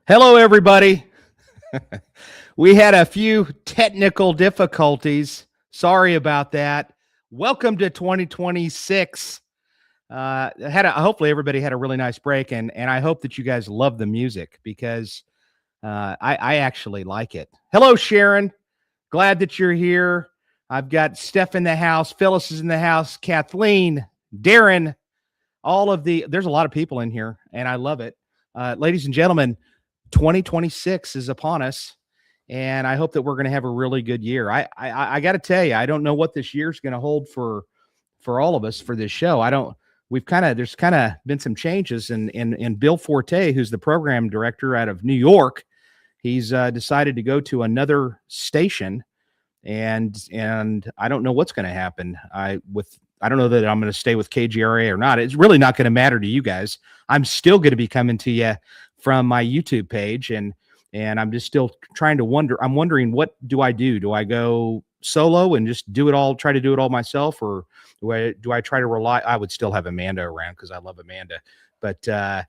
Hello, everybody. We had a few technical difficulties. Sorry about that. Welcome to 2026. Hopefully everybody had a really nice break, and I hope that you guys love the music because I actually like it. Hello, Sharon. Glad that you're here. I've got Steph in the house. Phyllis is in the house. Kathleen, Darren, there's a lot of people in here, and I love it. Ladies and gentlemen, 2026 is upon us, and I hope that we're going to have a really good year. I got to tell you, I don't know what this year's going to hold for all of us for this show. There's kind of been some changes, and Bill Forte, who's the program director out of New York, he's decided to go to another station, and I don't know what's going to happen. I don't know that I'm going to stay with KGRA or not. It's really not going to matter to you guys. I'm still going to be coming to you from my YouTube page, and I'm just still trying to wonder. I'm wondering, what do I do? Do I go solo and just try to do it all myself, or do I try to rely? I would still have Amanda around because I love Amanda, but I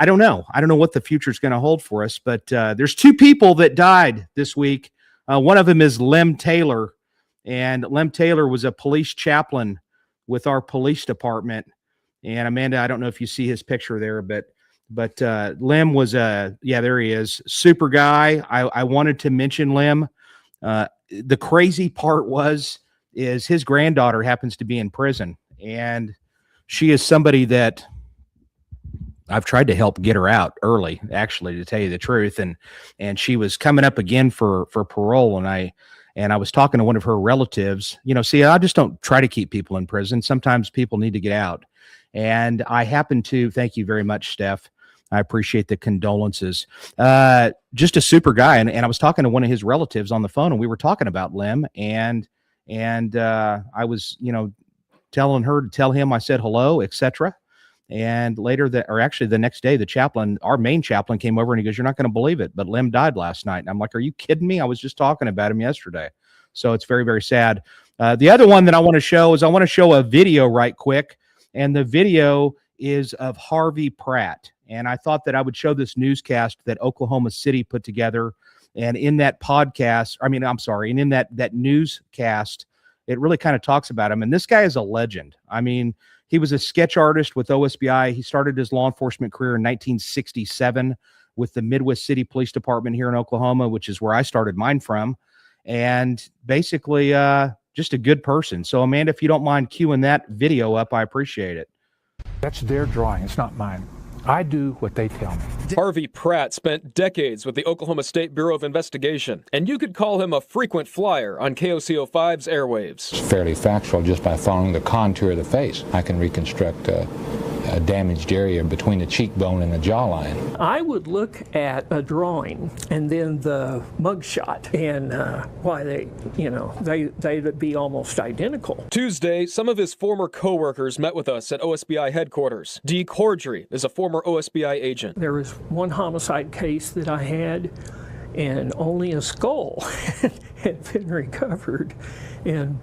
don't know. I don't know what the future is going to hold for us. But there's two people that died this week. One of them is Lem Taylor, and Lem Taylor was a police chaplain with our police department. And Amanda, I don't know if you see his picture there, but Lem was there he is, super guy. I wanted to mention Lem. The crazy part is his granddaughter happens to be in prison, and she is somebody that I've tried to help get her out early, actually, to tell you the truth. And she was coming up again for parole, and I was talking to one of her relatives. I just don't try to keep people in prison. Sometimes people need to get out. And I happen to, thank you very much, Steph. I appreciate the condolences. Just a super guy. And I was talking to one of his relatives on the phone, and we were talking about Lem, and I was, telling her to tell him I said hello, etc. And the next day, our main chaplain came over, and he goes, "You're not going to believe it, but Lem died last night." And I'm like, "Are you kidding me? I was just talking about him yesterday." So it's very, very sad. The other one that I want to show is a video right quick. And the video is of Harvey Pratt. And I thought that I would show this newscast that Oklahoma City put together. And in that in that newscast, it really kind of talks about him. And this guy is a legend. I mean, he was a sketch artist with OSBI. He started his law enforcement career in 1967 with the Midwest City Police Department here in Oklahoma, which is where I started mine from. And basically, just a good person. So, Amanda, if you don't mind queuing that video up, I appreciate it. That's their drawing. It's not mine. I do what they tell me. Harvey Pratt spent decades with the Oklahoma State Bureau of Investigation, and you could call him a frequent flyer on KOCO5's airwaves. It's fairly factual. Just by following the contour of the face, I can reconstruct a damaged area between the cheekbone and the jawline. I would look at a drawing and then the mugshot, and why they'd be almost identical. Tuesday, some of his former co-workers met with us at OSBI headquarters. Dee Cordry is a former OSBI agent. There was one homicide case that I had, and only a skull had been recovered. And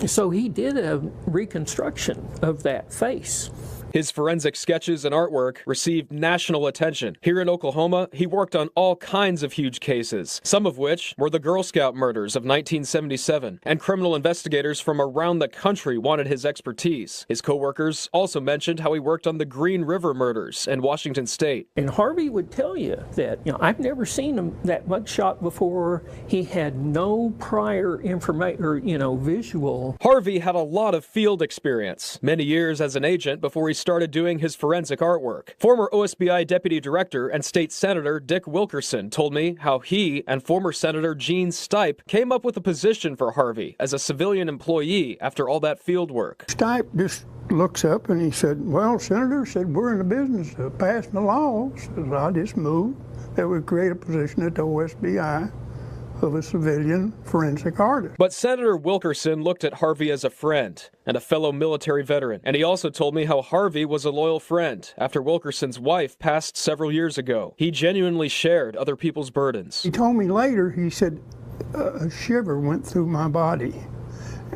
so he did a reconstruction of that face. His forensic sketches and artwork received national attention. Here in Oklahoma, he worked on all kinds of huge cases, some of which were the Girl Scout murders of 1977, and criminal investigators from around the country wanted his expertise. His co-workers also mentioned how he worked on the Green River murders in Washington State. And Harvey would tell you that, I've never seen him that mugshot before. He had no prior information or, visual. Harvey had a lot of field experience, many years as an agent before he started doing his forensic artwork. Former OSBI Deputy Director and State Senator Dick Wilkerson told me how he and former Senator Gene Stipe came up with a position for Harvey as a civilian employee after all that field work. Stipe just looks up and he said, well, Senator said, we're in the business of passing the laws. So I just moved that would create a position at the OSBI of a civilian forensic artist. But Senator Wilkerson looked at Harvey as a friend and a fellow military veteran. And he also told me how Harvey was a loyal friend after Wilkerson's wife passed several years ago. He genuinely shared other people's burdens. He told me later, he said, a shiver went through my body.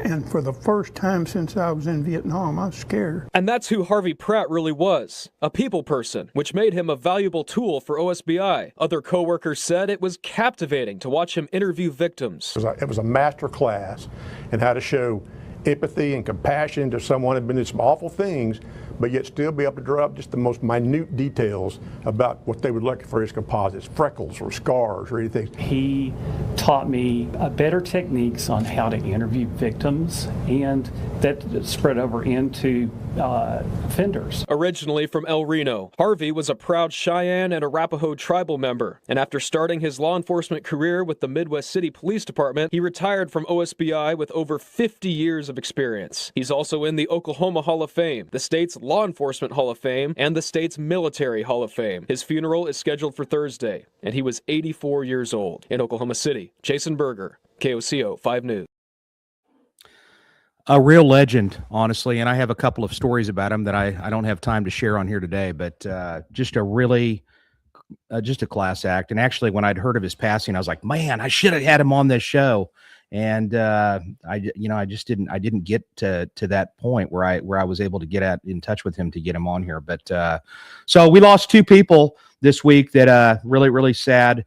And for the first time since I was in Vietnam, I was scared. And that's who Harvey Pratt really was, a people person, which made him a valuable tool for OSBI. Other co-workers said it was captivating to watch him interview victims. It was a master class in how to show empathy and compassion to someone who had been in some awful things, but yet still be able to draw up just the most minute details about what they would look for as composites, freckles or scars or anything. He taught me better techniques on how to interview victims, and that spread over into offenders. Originally from El Reno, Harvey was a proud Cheyenne and Arapaho tribal member, and after starting his law enforcement career with the Midwest City Police Department, he retired from OSBI with over 50 years of experience. He's also in the Oklahoma Hall of Fame, the state's Law Enforcement Hall of Fame, and the state's Military Hall of Fame. His funeral is scheduled for Thursday, and he was 84 years old. In Oklahoma City, Jason Berger, KOCO 5 News. A real legend, honestly, and I have a couple of stories about him that I don't have time to share on here today, but just a really, just a class act. And actually, when I'd heard of his passing, I was like, man, I should have had him on this show. And I didn't get to that point where I was able to get in touch with him to get him on here. But so we lost two people this week that really, really sad.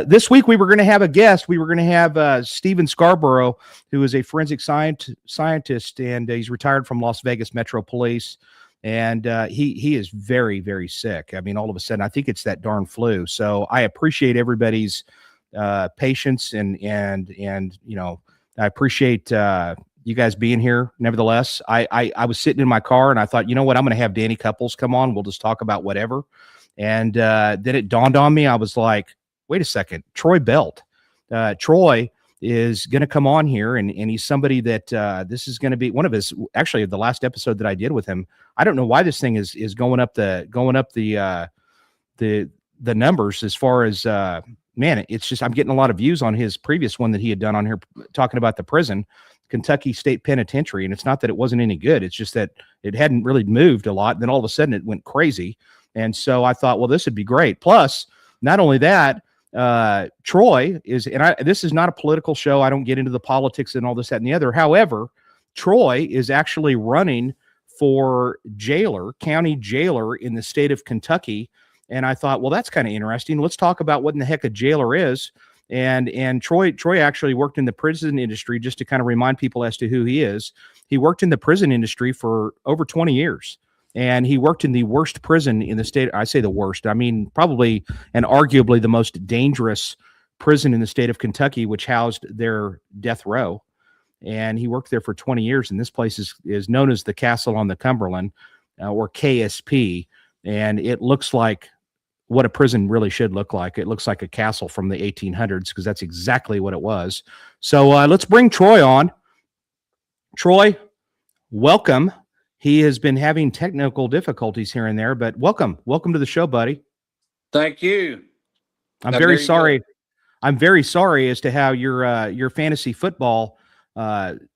This week we were going to have a guest. We were going to have Stephen Scarborough, who is a forensic scientist, and he's retired from Las Vegas Metro Police. And he is very, very sick. I mean, all of a sudden, I think it's that darn flu. So I appreciate everybody's patience and you know, I appreciate you guys being here. Nevertheless, I was sitting in my car and I thought, you know what, I'm going to have Danny Couples come on. We'll just talk about whatever. And then it dawned on me. I was like, wait a second, Troy Belt. Troy is going to come on here, and he's somebody that this is going to be one of his, actually the last episode that I did with him. I don't know why this thing is going up the numbers as far as man, it's just, I'm getting a lot of views on his previous one that he had done on here talking about the prison, Kentucky State Penitentiary. And it's not that it wasn't any good. It's just that it hadn't really moved a lot. And then all of a sudden it went crazy. And so I thought, well, this would be great. Plus, not only that, Troy is, and this is not a political show. I don't get into the politics and all this, that, and the other. However, Troy is actually running for county jailer in the state of Kentucky. And I thought, well, that's kind of interesting. Let's talk about what in the heck a jailer is. And Troy actually worked in the prison industry, just to kind of remind people as to who he is. He worked in the prison industry for over 20 years. And he worked in the worst prison in the state. I say the worst. I mean, probably and arguably the most dangerous prison in the state of Kentucky, which housed their death row. And he worked there for 20 years. And this place is known as the Castle on the Cumberland, or KSP. And it looks like what a prison really should look like. It looks like a castle from the 1800s, because that's exactly what it was. So let's bring Troy on. Troy, welcome. He has been having technical difficulties here and there, but welcome to the show, buddy. Thank you. I'm very sorry. I'm very sorry as to how your fantasy football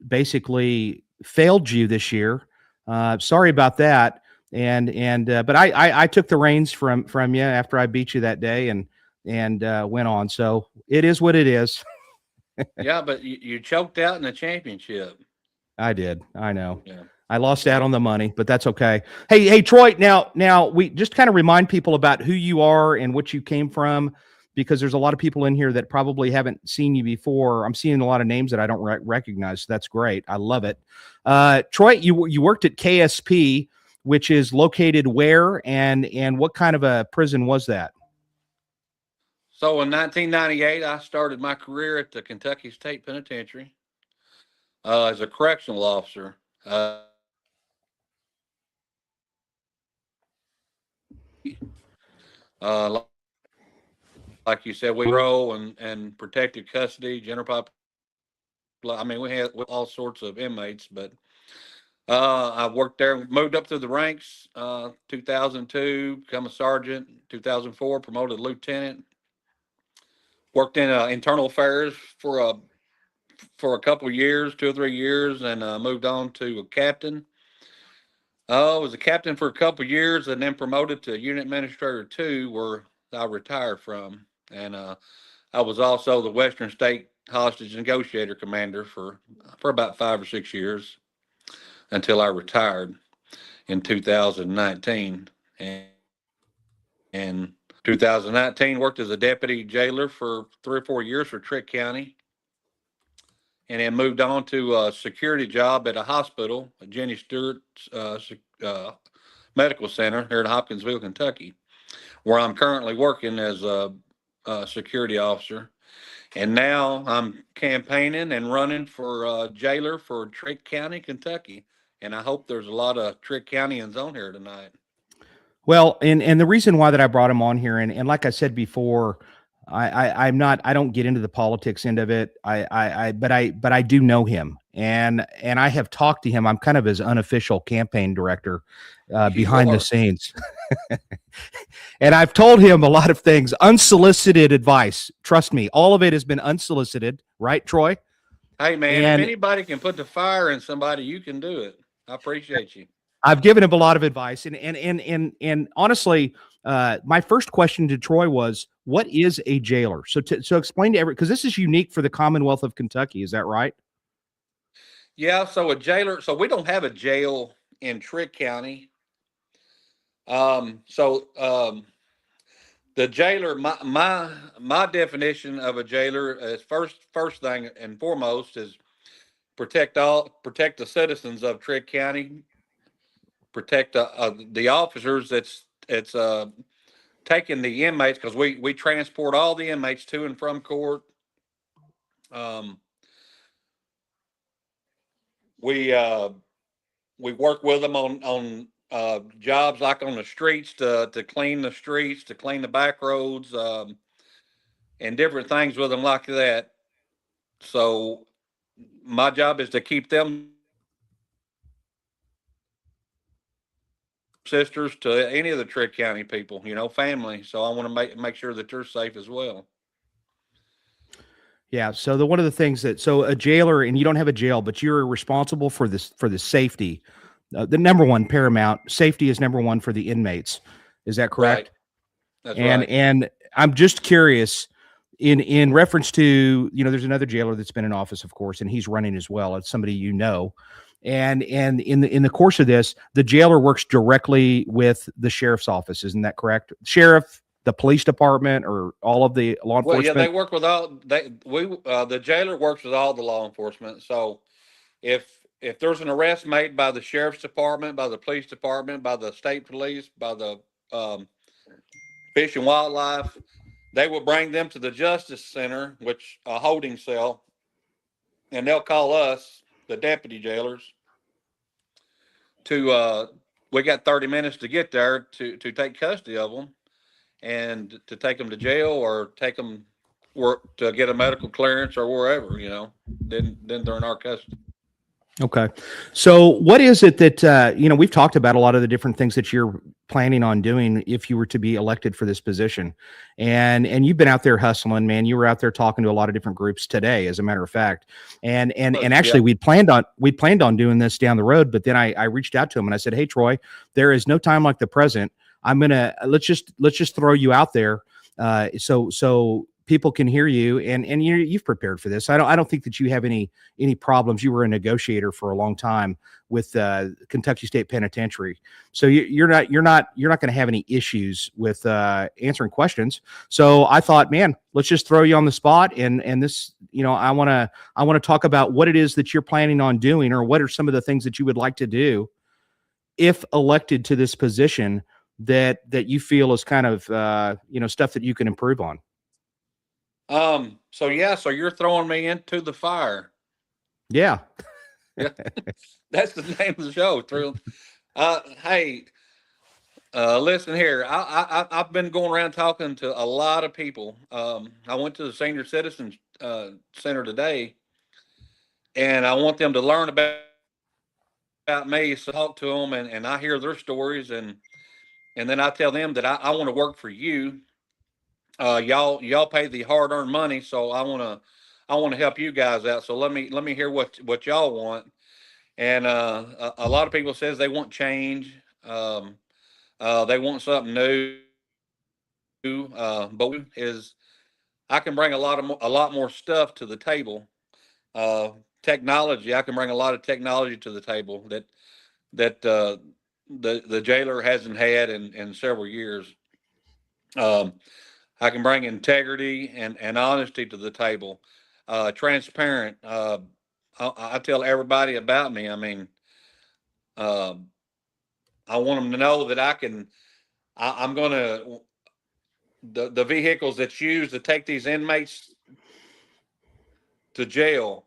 basically failed you this year. Sorry about that. But I took the reins from you after I beat you that day and went on. So it is what it is. Yeah, but you choked out in the championship. I did. I know. Yeah. I lost out on the money, but that's okay. Hey, Troy. Now we just kind of remind people about who you are and what you came from, because there's a lot of people in here that probably haven't seen you before. I'm seeing a lot of names that I don't recognize. So that's great. I love it. Troy, you worked at KSP, which is located where and what kind of a prison was that? So in 1998, I started my career at the Kentucky State Penitentiary as a correctional officer. Uh, like you said, we row and protected custody, general pop. I mean, we had all sorts of inmates, but I worked there, moved up through the ranks, 2002, become a sergeant, 2004, promoted to lieutenant. Worked in internal affairs for a couple of years, 2 or 3 years, and moved on to a captain. Was a captain for a couple of years, and then promoted to unit administrator 2, where I retired from. And I was also the Western State Hostage Negotiator Commander for about 5 or 6 years until I retired in 2019. And 2019 worked as a deputy jailer for 3 or 4 years for Trigg County, and then moved on to a security job at a hospital, at Jenny Stewart's Medical Center here in Hopkinsville, Kentucky, where I'm currently working as a security officer. And now I'm campaigning and running for jailer for Trigg County, Kentucky. And I hope there's a lot of Trigg Countyans on here tonight. Well, and the reason why that I brought him on here, and like I said before, I don't get into the politics end of it. But I do know him, and I have talked to him. I'm kind of his unofficial campaign director behind the scenes. And I've told him a lot of things, unsolicited advice. Trust me, all of it has been unsolicited, right, Troy? Hey man, if anybody can put the fire in somebody, you can do it. I appreciate you. I've given him a lot of advice, and honestly, my first question to Troy was, "What is a jailer?" So explain to because this is unique for the Commonwealth of Kentucky. Is that right? Yeah. So a jailer. So we don't have a jail in Trigg County. The jailer. My definition of a jailer is first thing and foremost is protect the citizens of Trigg County. Protect the officers that's taking the inmates, because we transport all the inmates to and from court. We work with them on jobs like on the streets to clean the streets, to clean the back roads, and different things with them like that. So my job is to keep them sisters to any of the Trigg County people, family. So I want to make sure that they're safe as well. Yeah. So one of the things so a jailer, and you don't have a jail, but you're responsible for the safety. The number one paramount safety is number one for the inmates. Is that correct? Right. That's right. And I'm just curious in reference to, there's another jailer that's been in office, of course, and he's running as well. It's somebody And in the course of this, the jailer works directly with the sheriff's office. Isn't that correct? Sheriff, the police department, or all of the law enforcement? Well, yeah, they work with the jailer works with all the law enforcement. So if there's an arrest made by the sheriff's department, by the police department, by the state police, by the Fish and Wildlife, they will bring them to the Justice Center, which a holding cell, and they'll call us, the deputy jailers, we got 30 minutes to get there to take custody of them and to take them to jail or take them to get a medical clearance or wherever, then they're in our custody. Okay. So what is it that, we've talked about a lot of the different things that you're planning on doing if you were to be elected for this position. And you've been out there hustling, man. You were out there talking to a lot of different groups today, as a matter of fact. And actually we'd planned on doing this down the road, but then I reached out to him and I said, "Hey, Troy, there is no time like the present. Let's just throw you out there. So people can hear you, and you've prepared for this. I don't think that you have any problems. You were a negotiator for a long time with Kentucky State Penitentiary, so you're not going to have any issues with answering questions. So I thought, man, let's just throw you on the spot, and this, I want to talk about what it is that you're planning on doing, or what are some of the things that you would like to do if elected to this position that you feel is kind of stuff that you can improve on. So you're throwing me into the fire. Yeah. Yeah. That's the name of the show. Hey, Listen here, I've been going around talking to a lot of people. I went to the senior citizens center today, and I want them to learn about me. So I talk to them, and I hear their stories, and then I tell them that I want to work for you. Y'all pay the hard earned money, so I want to help you guys out. So let me hear what y'all want. And a lot of people says they want change. They want something new. But is I can bring a lot more stuff to the table. Technology. I can bring a lot of technology to the table that the jailer hasn't had in several years. Um, I can bring integrity and honesty to the table. Transparent. I tell everybody about me. I mean, uh, I want them to know that I'm going to, the vehicles that's used to take these inmates to jail.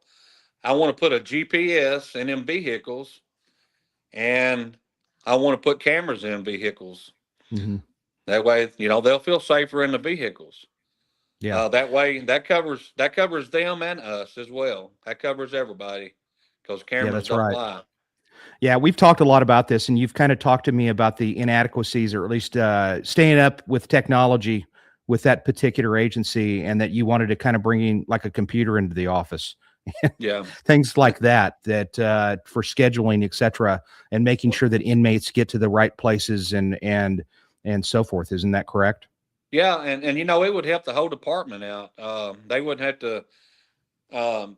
I want to put a GPS in them vehicles, and I want to put cameras in vehicles. Mm-hmm. That way, they'll feel safer in the vehicles. Yeah. That way, that covers them and us as well. That covers everybody because cameras that's don't right. lie. Yeah, we've talked a lot about this, and you've kind of talked to me about the inadequacies, or at least staying up with technology with that particular agency, and that you wanted to kind of bring in like a computer into the office. Yeah. Things like that for scheduling, et cetera, and making sure that inmates get to the right places and so forth. Isn't that correct? Yeah, and it would help the whole department out. They wouldn't have to. Um,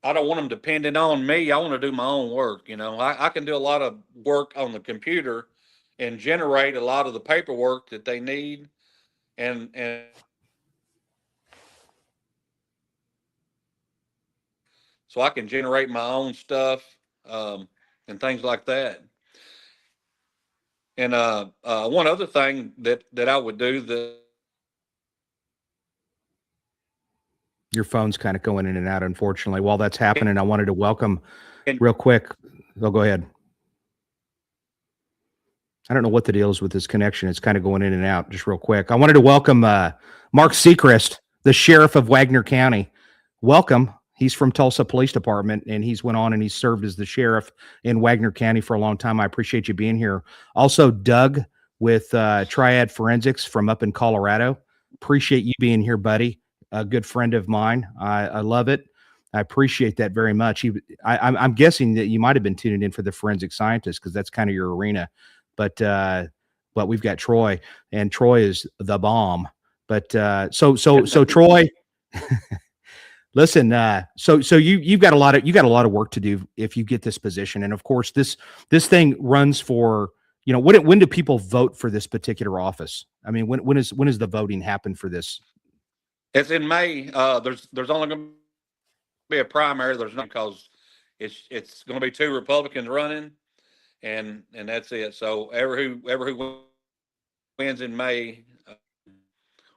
I don't want them depending on me. I want to do my own work. I can do a lot of work on the computer and generate a lot of the paperwork that they need, and so I can generate my own stuff and things like that. And one other thing that I would do Your phone's kind of going in and out, unfortunately. While that's happening, I wanted to welcome real quick. Oh, go ahead. I don't know what the deal is with this connection. It's kind of going in and out. Just real quick, I wanted to welcome Mark Seacrest, the sheriff of Wagner County. Welcome. He's from Tulsa Police Department, and he's went on and he's served as the sheriff in Wagner County for a long time. I appreciate you being here. Also, Doug with Triad Forensics from up in Colorado. Appreciate you being here, buddy. A good friend of mine. I love it. I appreciate that very much. I'm guessing that you might have been tuning in for the forensic scientist, because that's kind of your arena. But we've got Troy, and Troy is the bomb. But so Troy, listen. So you've got a lot of work to do if you get this position, and of course this thing runs for, when do people vote for this particular office? I mean, when is the voting happen for this? It's in May. There's only going to be a primary. There's not, because it's going to be 2 Republicans running, and that's it. So whoever who wins in May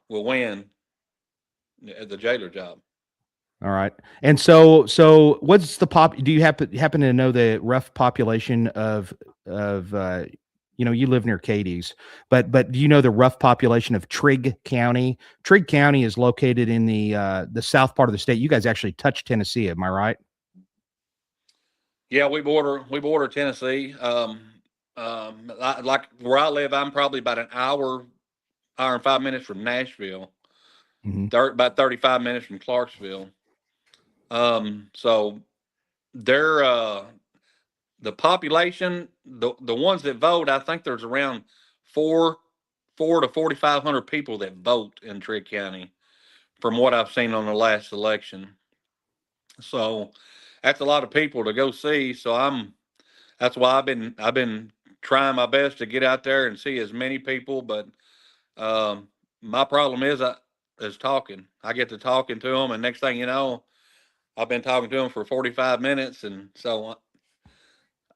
will win the jailer job. All right. And so what's the do you happen to know the rough population of you live near Cadiz, but do you know the rough population of Trigg County? Trigg County is located in the south part of the state. You guys actually touch Tennessee, am I right? Yeah, we border Tennessee. Like where I live, I'm probably about an hour and 5 minutes from Nashville. Mm-hmm. About 35 minutes from Clarksville. So they're the population, the ones that vote, I think there's around 4 to 4,500 people that vote in Trigg County, from what I've seen on the last election. So that's a lot of people to go see. So that's why I've been trying my best to get out there and see as many people. But my problem is talking. I get to talking to them, and next thing you know, I've been talking to them for 45 minutes, and so.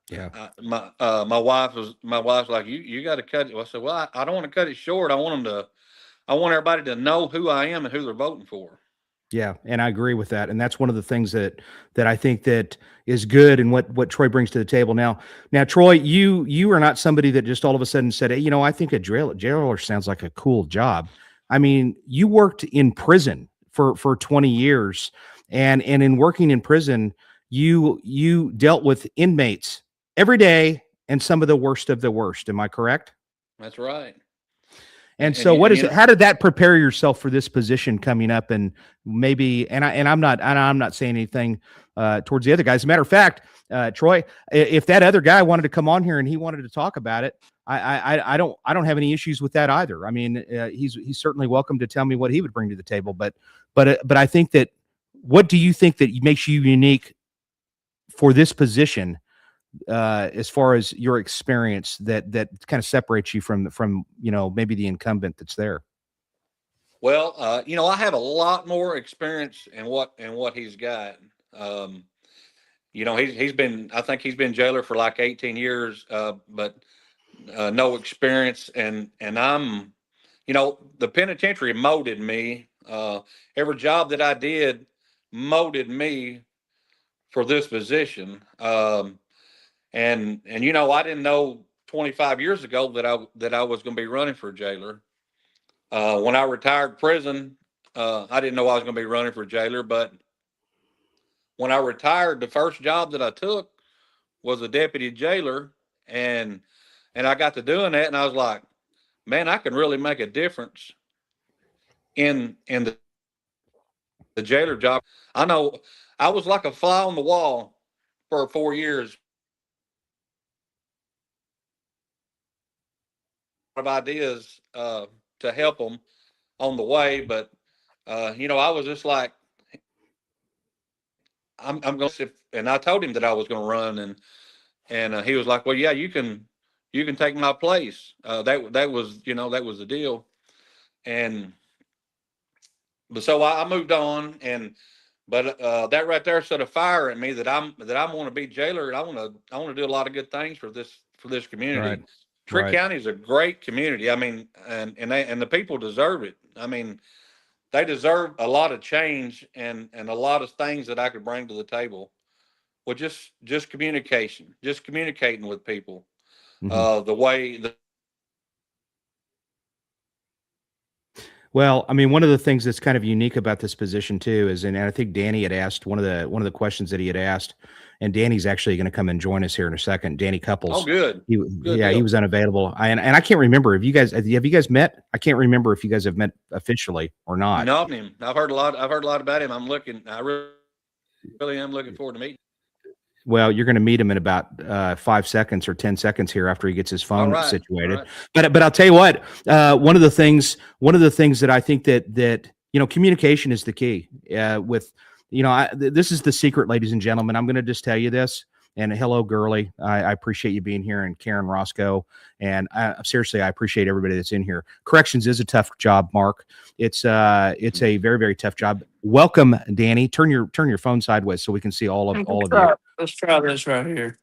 Yeah. My wife's like, you got to cut it. I said, I don't want to cut it short. I want everybody to know who I am and who they're voting for. Yeah, and I agree with that, and that's one of the things that I think that is good, and what Troy brings to the table. Now, Troy, you are not somebody that just all of a sudden said, "Hey, I think a jailer sounds like a cool job." I mean, you worked in prison for 20 years, and in working in prison, you dealt with inmates every day and some of the worst of the worst. Am I correct? That's right. And so what is it? How did that prepare yourself for this position coming up? And maybe, and I'm not saying anything towards the other guys. As a matter of fact, Troy, if that other guy wanted to come on here and he wanted to talk about it, I don't have any issues with that either. I mean, he's certainly welcome to tell me what he would bring to the table. But I think that, what do you think that makes you unique for this position? As far as your experience that kind of separates you from maybe the incumbent that's there? Well, I have a lot more experience in what he's got. I think he's been jailer for like 18 years, but no experience. And I'm, the penitentiary molded me. Every job that I did molded me for this position. And I didn't know 25 years ago that I was going to be running for jailer. When I retired prison, I didn't know I was going to be running for jailer. But when I retired, the first job that I took was a deputy jailer, and I got to doing that, and I was like, man, I can really make a difference in the jailer job. I know I was like a fly on the wall for 4 years. Of ideas to help them on the way, but I was just like, I'm going to, and I told him that I was going to run, and he was like, well, yeah, you can take my place. That was the deal, but so I moved on, but that right there set a fire in me that I want to be jailer, and I want to do a lot of good things for this community. Right. Trigg County is a great community. I mean, and the people deserve it. I mean, they deserve a lot of change and a lot of things that I could bring to the table. Well, just communication, just communicating with people, the way. Well, I mean, one of the things that's kind of unique about this position too is, and I think Danny had asked one of the questions that he had asked, and Danny's actually going to come and join us here in a second. Danny Couples. Oh, good. Good deal. He was unavailable. And I can't remember if you guys met. I can't remember if you guys have met officially or not. No, I've heard a lot about him. I really am looking forward to meeting. Well, you're going to meet him in about 5 seconds or 10 seconons here after he gets his phone situated. Right. But I'll tell you what, one of the things that I think that communication is the key. This is the secret, ladies and gentlemen. I'm going to just tell you this. And hello, Gurley. I appreciate you being here, and Karen Roscoe. And seriously, I appreciate everybody that's in here. Corrections is a tough job, Mark. It's a very, very tough job. Welcome, Danny. Turn your phone sideways so we can see all of you. Let's try this right here.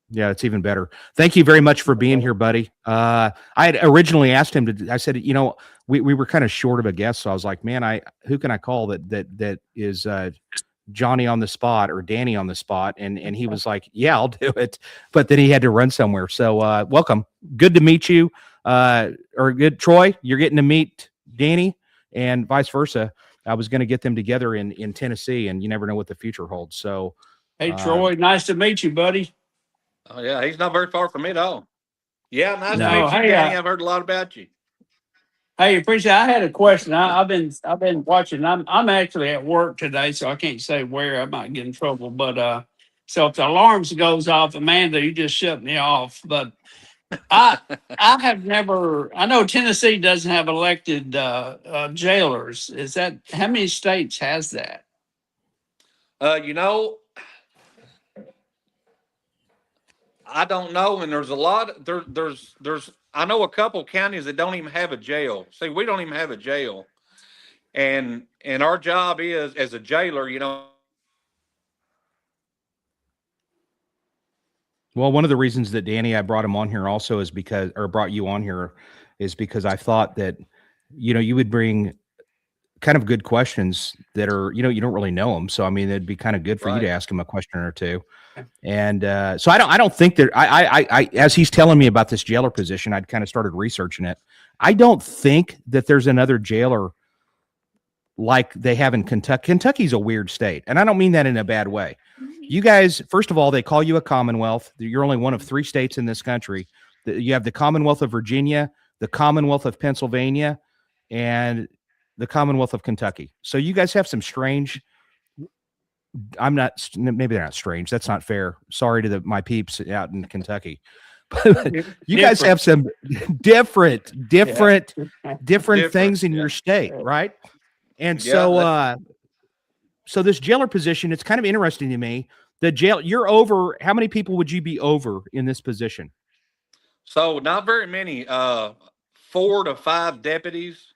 Yeah, it's even better. Thank you very much for being here, buddy. I had originally asked him to. I said, we were kind of short of a guest, so I was like, man, who can I call that is Johnny on the spot or Danny on the spot? And he was like, yeah, I'll do it. But then he had to run somewhere. So welcome. Good to meet you. Or good, Troy, you're getting to meet Danny, and vice versa. I was going to get them together in Tennessee, and you never know what the future holds. So, hey, Troy, nice to meet you, buddy. Oh yeah, he's not very far from me at all. Yeah, nice to meet you, Danny. I've heard a lot about you. Hey, appreciate it. I had a question. I've been watching. I'm actually at work today, so I can't say where. I might get in trouble. But so if the alarms goes off, Amanda, you just shut me off. But I have never. I know Tennessee doesn't have elected jailers. Is that how many states has that? I don't know, and there's a lot. There's I know a couple counties that don't even have a jail. See, we don't even have a jail, and our job is as a jailer, Well, one of the reasons that Danny, I brought him on here also brought you on here is because I thought that, you would bring kind of good questions that are, you don't really know them. So, I mean, it'd be kind of good for you to Right. ask him a question or two. And so I don't think that as he's telling me about this jailer position, I'd kind of started researching it. I don't think that there's another jailer like they have in Kentucky. Kentucky's a weird state, and I don't mean that in a bad way. You guys, first of all, they call you a Commonwealth. You're only one of 3 states in this country. You have the Commonwealth of Virginia, the Commonwealth of Pennsylvania, and the Commonwealth of Kentucky. So you guys have some strange. Maybe they're not strange. That's not fair. Sorry to my peeps out in Kentucky. But you guys have some different things in your state, right? And Yeah, so this jailer position, it's kind of interesting to me. The jail, you're over, how many people would you be over in this position? So not very many, 4 to 5 deputies,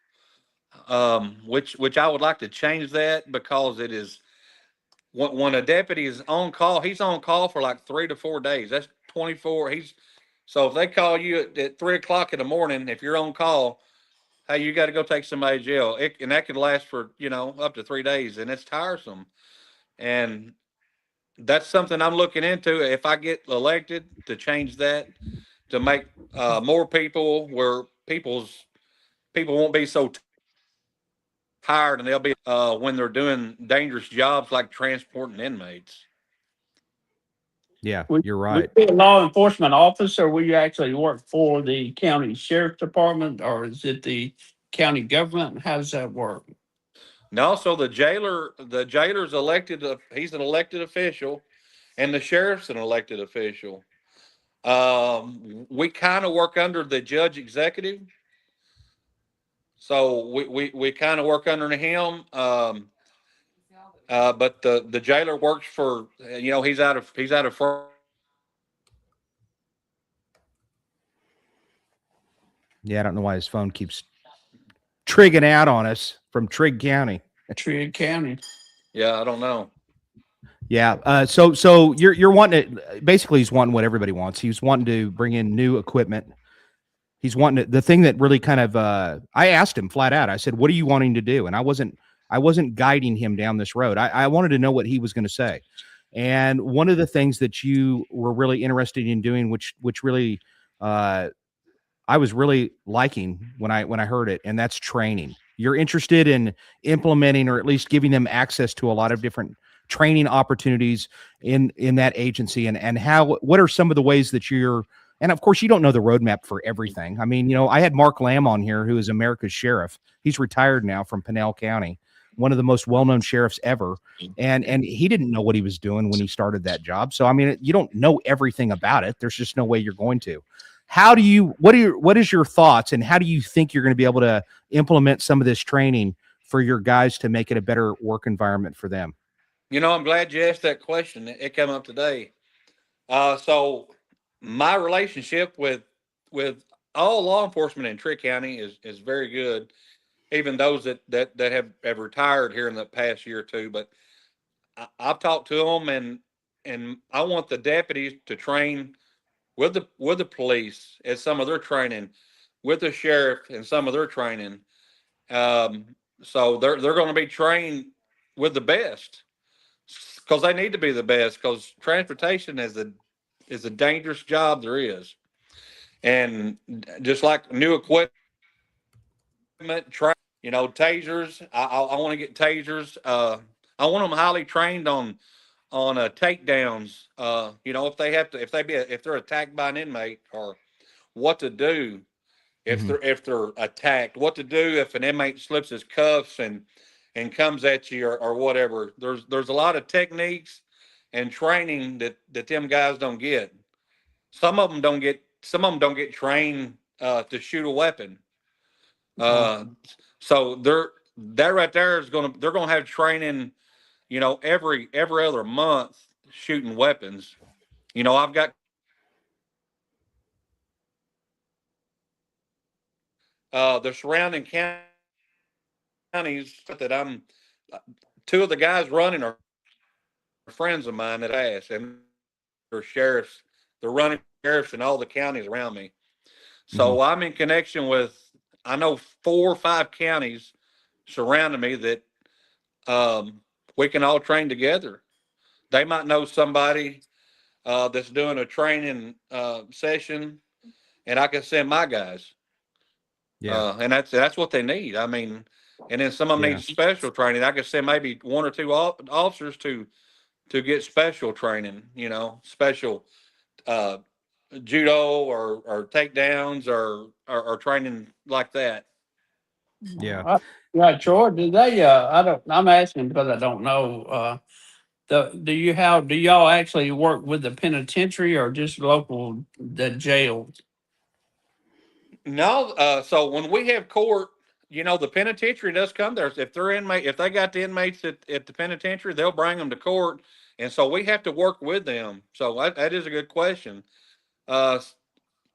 which I would like to change that because it is when a deputy is on call, he's on call for like 3 to 4 days. That's 24. So if they call you at 3 o'clock in the morning, if you're on call, hey, you got to go take somebody to jail. And that could last for, up to 3 days, and it's tiresome. And that's something I'm looking into. If I get elected, to change that, to make more people where people won't be so tired, and they'll be when they're doing dangerous jobs like transporting inmates. Yeah, Would you're would right. you be a law enforcement officer? Will you actually work for the county sheriff's department, or is it the county government? How does that work? No, so the jailer's elected. He's an elected official, and the sheriff's an elected official. We kind of work under the judge executive, so we kind of work under him. But the jailer works for, he's out of Yeah, I don't know why his phone keeps trigging out on us from Trigg County. Trigg County. Yeah, I don't know. Yeah. So you're wanting to, basically he's wanting what everybody wants. He's wanting to bring in new equipment. He's wanting to, the thing that really kind of I asked him flat out. I said, "What are you wanting to do?" And I wasn't guiding him down this road. I wanted to know what he was going to say. And one of the things that you were really interested in doing, which really I was really liking when I heard it, and that's training. You're interested in implementing or at least giving them access to a lot of different training opportunities in that agency, and what are some of the ways that you're, and of course you don't know the roadmap for everything. I mean, I had Mark Lamb on here, who is America's sheriff. He's retired now from Pinell County, one of the most well-known sheriffs ever. And he didn't know what he was doing when he started that job. So, I mean, you don't know everything about it. There's just no way you're going to. What is your thoughts, and how do you think you're going to be able to implement some of this training for your guys to make it a better work environment for them? I'm glad you asked that question. It came up today. So my relationship with all law enforcement in Trigg County is very good, even those that have retired here in the past year or two. But I've talked to them, and I want the deputies to train with the police at some of their training, with the sheriff and some of their training. So they're going to be trained with the best, because they need to be the best, because transportation is a dangerous job there is. And just like new equipment, tasers, I want to get tasers. I want them highly trained on takedowns. If they're attacked by an inmate, or what to do if they're attacked, what to do if an inmate slips his cuffs and comes at you, or whatever. There's a lot of techniques and training that them guys don't get. Some of them don't get trained to shoot a weapon. So that right there they're gonna have training, every other month, shooting weapons. I've got the surrounding counties that I'm. Two of the guys running are friends of mine that I asked, and they're sheriffs. They're running sheriffs in all the counties around me. So I'm in connection with, I know 4 or 5 counties surrounding me that we can all train together. They might know somebody that's doing a training session, and I can send my guys. And that's what they need. I mean, and then some of them need special training. I could send maybe one or two officers to get special training. Special judo or takedowns or training like that. Yeah. Yeah, Troy, do they, I'm asking because I don't know, do y'all actually work with the penitentiary or just the jails? No, so when we have court, the penitentiary does come there. If they got the inmates at the penitentiary, they'll bring them to court, and so we have to work with them. So that is a good question. Uh,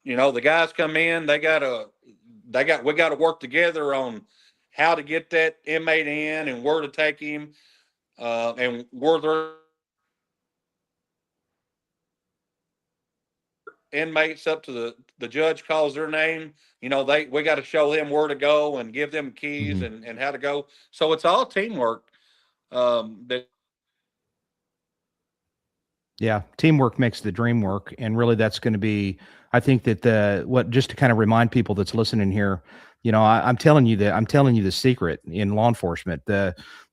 the guys come in, we got to work together on how to get that inmate in and where to take him, and where they're inmates up to the judge calls their name. We got to show them where to go and give them keys and how to go. So it's all teamwork. Yeah, teamwork makes the dream work, and really, that's going to be. I think that just to kind of remind people that's listening here, I'm telling you the secret in law enforcement.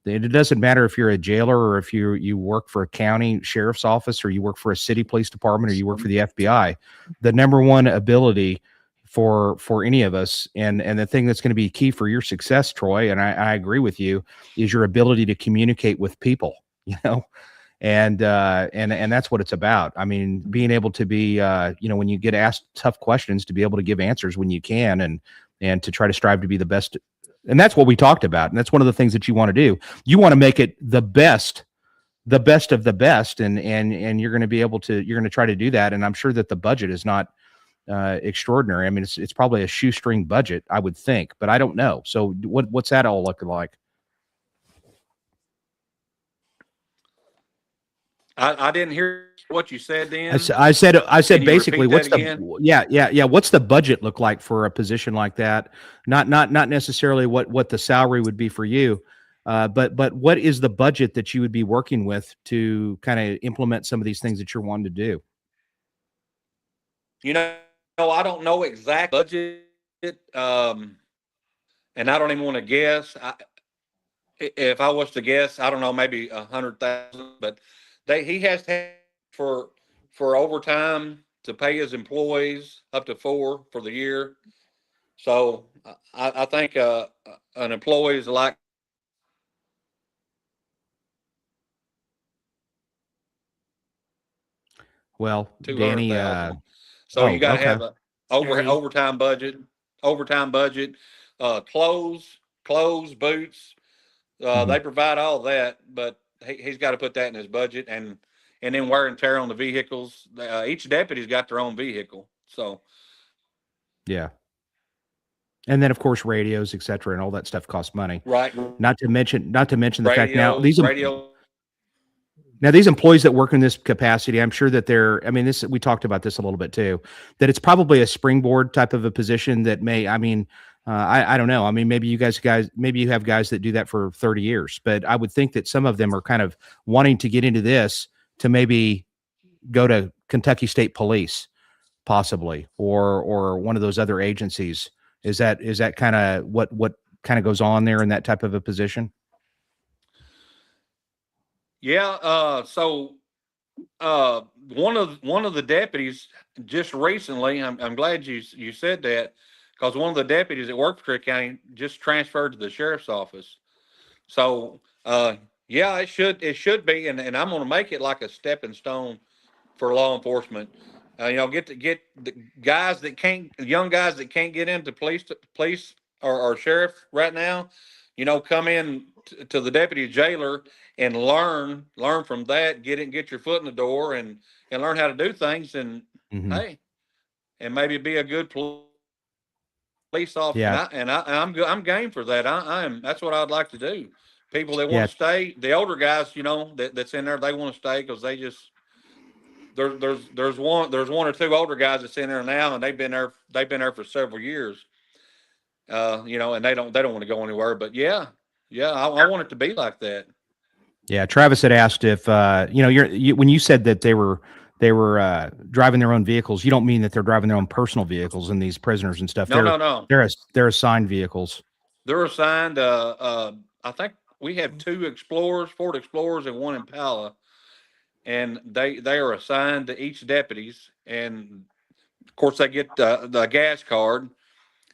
It doesn't matter if you're a jailer or if you work for a county sheriff's office or you work for a city police department or you work for the FBI. The number one ability for any of us, and the thing that's going to be key for your success, Troy, and I agree with you, is your ability to communicate with people. And that's what it's about. I mean, being able to be, when you get asked tough questions, to be able to give answers when you can, and to try to strive to be the best. And that's what we talked about. And that's one of the things that you want to do. You want to make it the best of the best. And you're going to be able to, you're going to try to do that. And I'm sure that the budget is not extraordinary. I mean, it's probably a shoestring budget, I would think, but I don't know. So what's that all looking like? I didn't hear what you said then. I said basically what's the yeah what's the budget look like for a position like that? Not necessarily what the salary would be for you, but what is the budget that you would be working with to kind of implement some of these things that you're wanting to do? I don't know exact budget, and I don't even want to guess. If I was to guess, I don't know, maybe 100,000, but he has to have for overtime to pay his employees up to 4 for the year. So I think an employee is like Danny. So you got to have a overtime budget, clothes, boots. They provide all that, but he's got to put that in his budget, and then wear and tear on the vehicles. Each deputy's got their own vehicle, so yeah. And then of course radios, et cetera, and all that stuff costs money. Right. Not to mention the fact now Now these employees that work in this capacity, I'm sure that we talked about this a little bit too, that it's probably a springboard type of a position that I don't know. I mean, maybe you have guys that do that for 30 years, but I would think that some of them are kind of wanting to get into this to maybe go to Kentucky State Police, possibly, or one of those other agencies. Is that kind of what kind of goes on there in that type of a position? Yeah. So one of the deputies just recently, I'm glad you said that, because one of the deputies that worked for Trigg County just transferred to the sheriff's office. So yeah, it should be, and I'm going to make it like a stepping stone for law enforcement. Get the young guys that can't get into police or sheriff right now. Come in to the deputy jailer and learn from that. Get your foot in the door and learn how to do things. And hey, and maybe be a good police officer. Yeah. I'm game for that. That's what I'd like to do. People that want to stay, the older guys, that's in there, they want to stay because they just there's one or two older guys that's in there now, and they've been there for several years. And they don't want to go anywhere. But yeah, Yeah, I want it to be like that. Yeah, Travis had asked if when you said that they were driving their own vehicles, you don't mean that they're driving their own personal vehicles and these prisoners and stuff. No, no, no. They're assigned vehicles. They're assigned. I think we have 2 Explorers, Ford Explorers, and 1 Impala, and they are assigned to each deputies, and of course they get the gas card,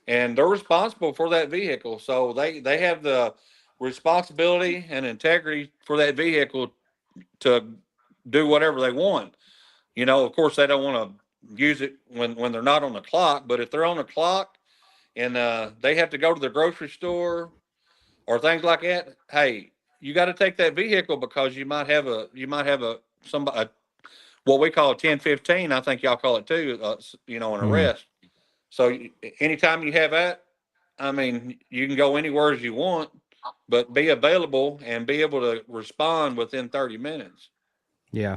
and they're responsible for that vehicle. So they have the responsibility and integrity for that vehicle to do whatever they want. Of course they don't want to use it when they're not on the clock, but if they're on the clock and they have to go to the grocery store or things like that, hey, you got to take that vehicle because you might have somebody, what we call a 1015. I think y'all call it too, an arrest. So anytime you have that, I mean, you can go anywhere as you want, but be available and be able to respond within 30 minutes. Yeah.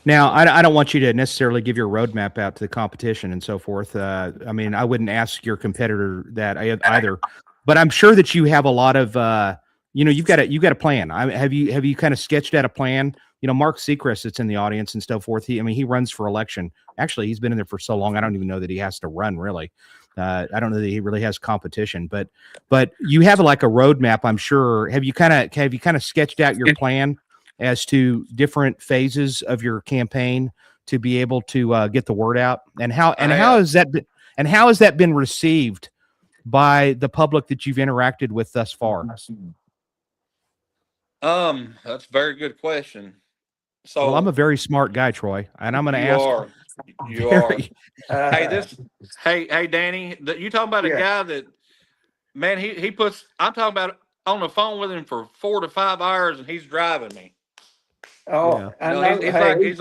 Now, I don't want you to necessarily give your roadmap out to the competition and so forth. I mean, I wouldn't ask your competitor that either, but I'm sure that you have a lot of, you've got a plan. Have you kind of sketched out a plan? Mark Seacrest that's in the audience and so forth. He runs for election. Actually, he's been in there for so long. I don't even know that he has to run really. I don't know that he really has competition, but you have like a roadmap, I'm sure. Have you kind of sketched out your plan as to different phases of your campaign to be able to get the word out, and how has that been received by the public that you've interacted with thus far? That's a very good question. So, well, I'm a very smart guy, Troy, and I'm going to ask. You are. Hey, Danny, you talking about a guy that, man, he puts. I'm talking about on the phone with him for 4 to 5 hours, and he's driving me. Oh, Yeah. I know. He's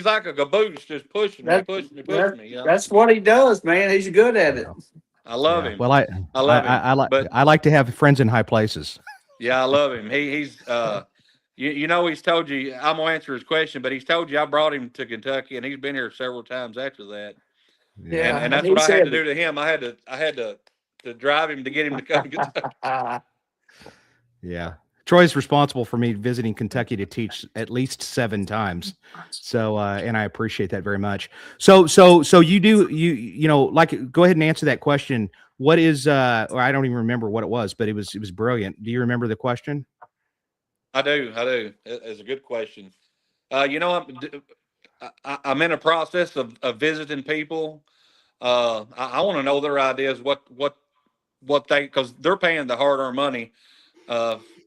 like a caboose, just pushing me. That's what he does, man. He's good at it. I love him. Well, I love him. I like to have friends in high places. Yeah, I love him. He's he's told you. I'm gonna answer his question, but he's told you I brought him to Kentucky, and he's been here several times after that. Yeah, and that's what I had to do to him. I had to drive him to get him to come to Kentucky. Yeah. Troy's responsible for me visiting Kentucky to teach at least 7 times. So, and I appreciate that very much. So you do, go ahead and answer that question. What is, or I don't even remember what it was, but it was brilliant. Do you remember the question? I do. It's a good question. I'm in a process of visiting people. I want to know their ideas, what they, because they're paying the hard-earned money,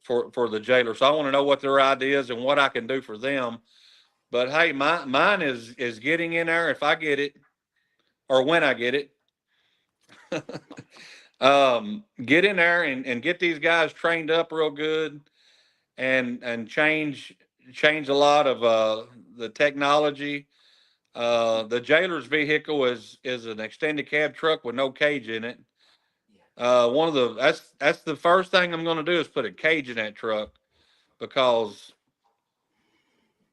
for the jailer. So I want to know what their ideas and what I can do for them. But hey, mine is getting in there if I get it, or when I get it. Get in there and get these guys trained up real good, and change a lot of the technology. The jailer's vehicle is an extended cab truck with no cage in it. That's the first thing I'm going to do is put a cage in that truck, because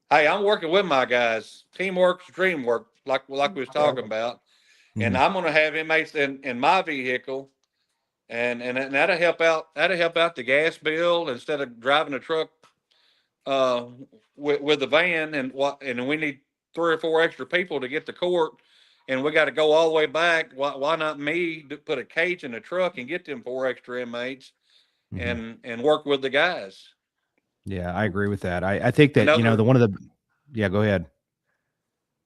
hey, I'm working with my guys. Teamwork's dreamwork, like we was talking about, and I'm going to have inmates in my vehicle, and that'll help out. That'll help out the gas bill instead of driving a truck with the van, and we need 3 or 4 extra people to get to court. And we got to go all the way back. Why not me put a cage in the truck and get them 4 extra inmates, and work with the guys? Yeah, I agree with that. I think that, go ahead.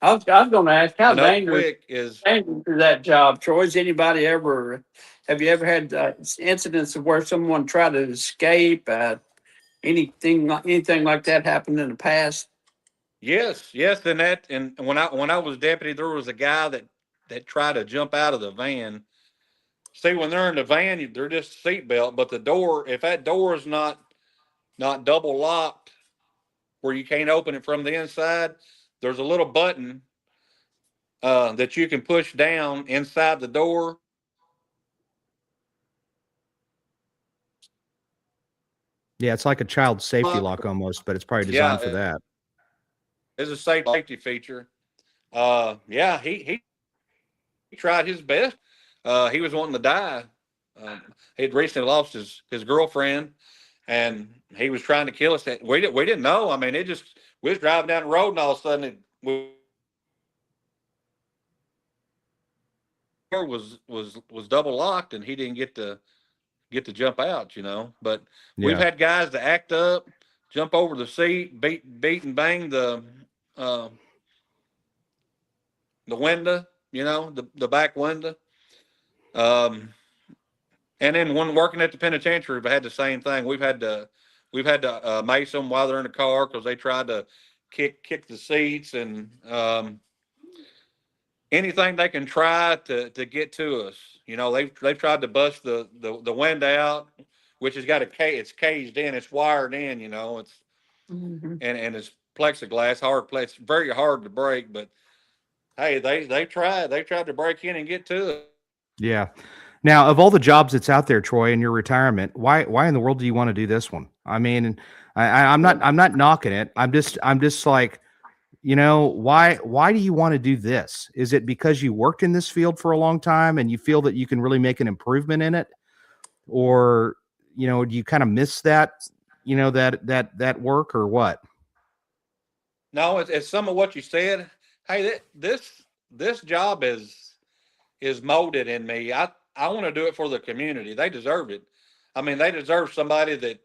I was going to ask, how dangerous is that job, Troy? Have you ever had incidents of where someone tried to escape? Anything like that happened in the past? Yes, and when I was deputy, there was a guy that tried to jump out of the van. See, when they're in the van, they're just seatbelt, but the door, if that door is not double locked where you can't open it from the inside, there's a little button that you can push down inside the door. Yeah, it's like a child safety lock almost, but it's probably designed for that. It's a safety feature. He tried his best. He was wanting to die. He'd recently lost his girlfriend, and he was trying to kill us. We didn't know. I mean, we was driving down the road, and all of a sudden was double locked, and he didn't get to jump out, But we've had guys to act up, jump over the seat, beat and bang the window, the back window. And then when working at the penitentiary, we had the same thing. We've had to mace them while they're in the car because they tried to kick the seats and anything they can try to get to us. They've tried to bust the window out, which has got it's caged in, it's wired in. It's and it's plexiglass, it's very hard to break. But hey, they tried to break in and get to it. Yeah. Now, of all the jobs that's out there, Troy, in your retirement, why in the world do you want to do this one? I mean, I'm not knocking it. I'm just like, why do you want to do this? Is it because you worked in this field for a long time and you feel that you can really make an improvement in it? Or, do you kind of miss that, that work, or what? No, it's some of what you said. Hey, this job is molded in me. I want to do it for the community. They deserve it. I mean, they deserve somebody that,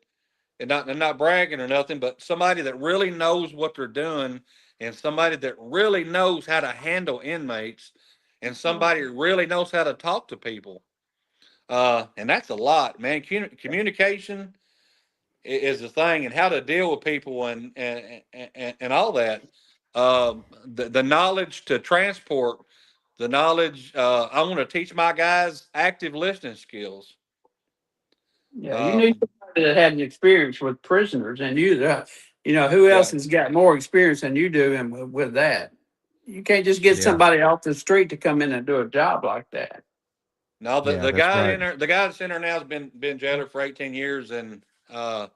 and not bragging or nothing, but somebody that really knows what they're doing, and somebody that really knows how to handle inmates, and somebody that really knows how to talk to people. And that's a lot, man. Communication is the thing, and how to deal with people and all that. The knowledge to transport, the knowledge. I want to teach my guys active listening skills. Yeah, you need somebody that had an experience with prisoners, and who else has got more experience than you do and with that? You can't just get somebody off the street to come in and do a job like that. No, the guy in there, the guy that's in there now has been jailer for 18 years, and not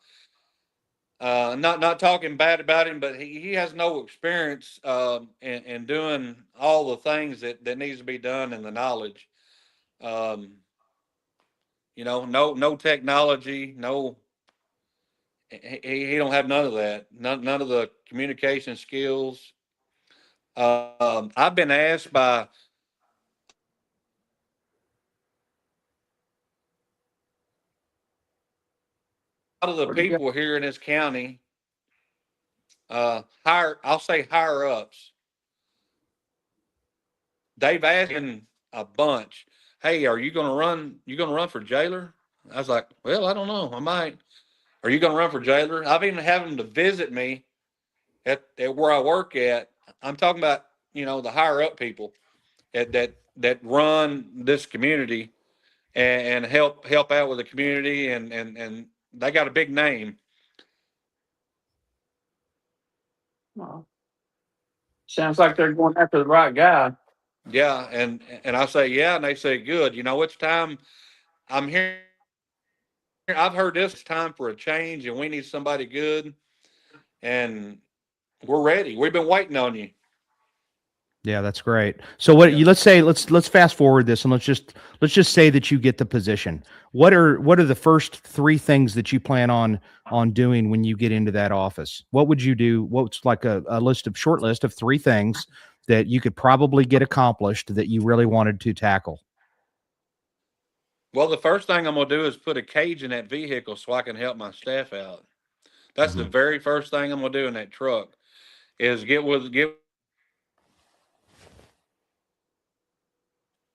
talking bad about him, but he has no experience in doing all the things that needs to be done, and the knowledge. No technology, no. He don't have none of that. None of the communication skills. I've been asked by a lot of the people here in this county, I'll say higher ups. They've asked a bunch, "Hey, are you going to run? You going to run for jailer?" I was like, "Well, I don't know. I might." "Are you going to run for jailer?" I've even had them to visit me at where I work at. I'm talking about, the higher up people that run this community and help out with the community, and they got a big name. Well, sounds like they're going after the right guy. Yeah, and I say, yeah, and they say, good. It's time. I'm here. I've heard this time for a change, and we need somebody good, and we're ready. We've been waiting on you. Yeah, that's great. So let's fast forward this, and let's just say that you get the position. What are the first 3 things that you plan on doing when you get into that office? What would you do? What's like a short list of 3 things that you could probably get accomplished that you really wanted to tackle? Well, the first thing I'm going to do is put a cage in that vehicle so I can help my staff out. That's the very first thing I'm going to do in that truck is get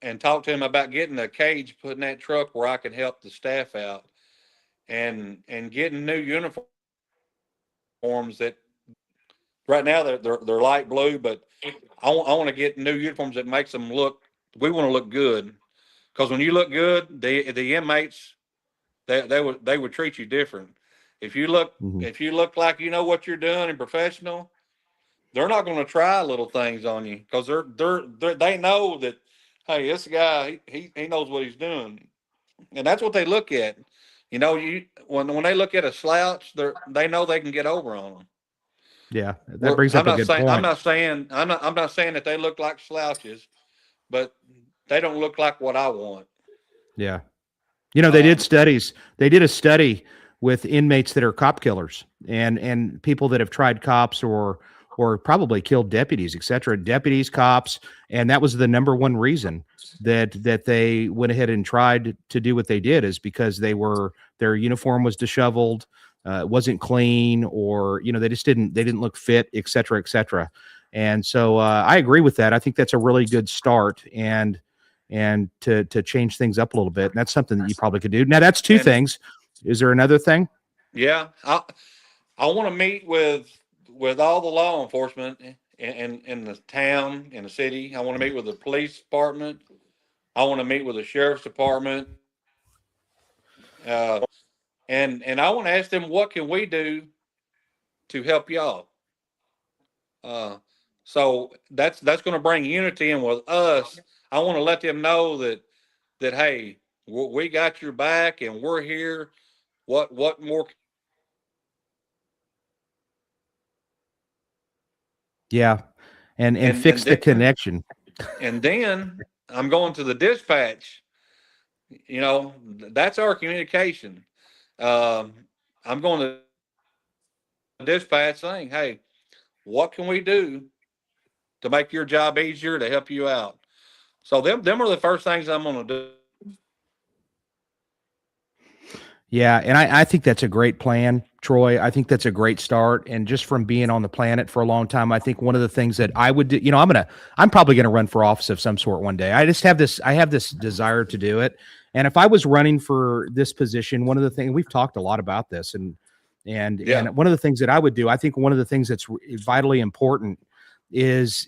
and talk to him about getting a cage put in that truck where I can help the staff out, and getting new uniforms that right now they're light blue, but I want to get new uniforms that makes them look. We want to look good, because when you look good, the inmates they would treat you different. If you look like you know what you're doing and professional, they're not going to try little things on you, because they know that, hey, this guy he knows what he's doing, and that's what they look at. When they look at a slouch, they know they can get over on them. Yeah, that brings up a good point. I'm not saying that they look like slouches, but they don't look like what I want. Yeah. They did studies. They did a study with inmates that are cop killers and people that have tried cops or probably killed deputies, et cetera, deputies, cops. And that was the number one reason that they went ahead and tried to do what they did, is because their uniform was disheveled, it wasn't clean, or, they didn't look fit, et cetera, et cetera. And so I agree with that. I think that's a really good start, and to change things up a little bit. And that's something that you probably could do. Now, that's two things. Is there another thing? Yeah, I want to meet with all the law enforcement in the town, in the city. I want to meet with the police department. I want to meet with the sheriff's department. And I want to ask them, what can we do to help y'all? So that's going to bring unity in with us. I want to let them know that hey, we got your back and we're here. What more? Yeah. And fix the connection. And then I'm going to the dispatch. That's our communication. I'm going to dispatch saying, hey, what can we do to make your job easier, to help you out? So them are the first things I'm going to do. Yeah, and I think that's a great plan, Troy. I think that's a great start. And just from being on the planet for a long time, I think one of the things that I would do, I'm probably going to run for office of some sort one day. I have this desire to do it. And if I was running for this position, one of the things, we've talked a lot about this, and one of the things that I would do, I think one of the things that's vitally important is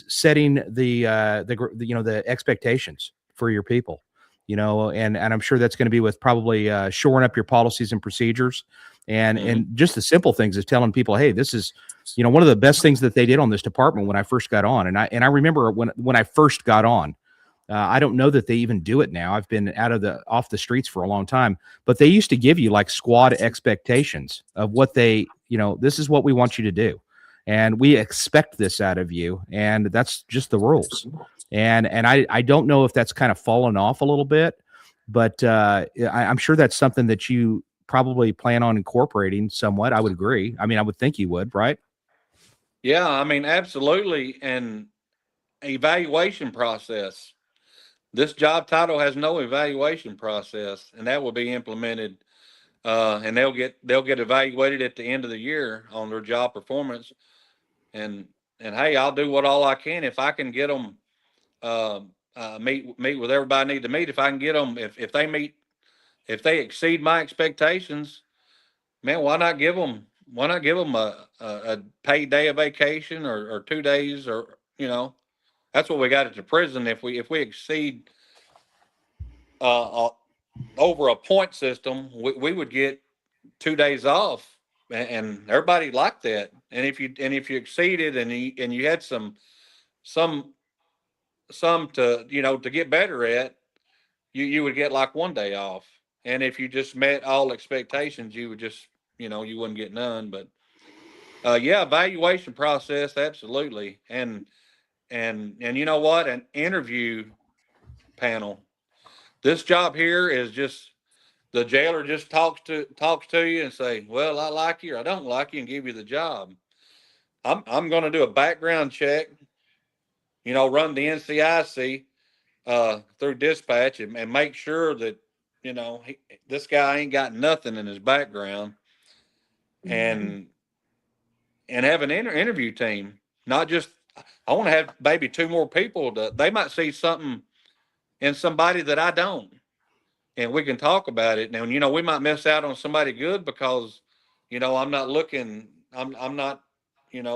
setting the expectations for your people. And I'm sure that's going to be with probably shoring up your policies and procedures, and just the simple things is telling people, hey, this is, one of the best things that they did on this department when I first got on. And I remember when I first got on, I don't know that they even do it now. I've been off the streets for a long time, but they used to give you like squad expectations of what this is what we want you to do. And we expect this out of you. And that's just the rules. And I don't know if that's kind of fallen off a little bit, but I'm sure that's something that you probably plan on incorporating somewhat. I would agree. I mean, I would think you would, right? Yeah, I mean, absolutely. And evaluation process. This job title has no evaluation process, and that will be implemented. And they'll get evaluated at the end of the year on their job performance. And hey, I'll do all I can if I can get them meet with everybody I need to meet. If I can get them, if they exceed my expectations, man, why not give them a paid day of vacation or 2 days, or that's what we got at the prison. If we exceed over a point system, we would get 2 days off, and everybody liked that. And if you exceeded and you had some to to get better at, you would get like 1 day off. And if you just met all expectations, you would just you wouldn't get none. But evaluation process, absolutely. And you know what, an interview panel. This job here is just, the jailer just talks to you and say, well, I like you or I don't like you, and give you the job. I'm going to do a background check, run the NCIC through dispatch and make sure that, this guy ain't got nothing in his background, and have an interview team. Not just, I want to have maybe 2 more people they might see something in somebody that I don't, and we can talk about it. Now, we might miss out on somebody good because, I'm not looking, I'm not,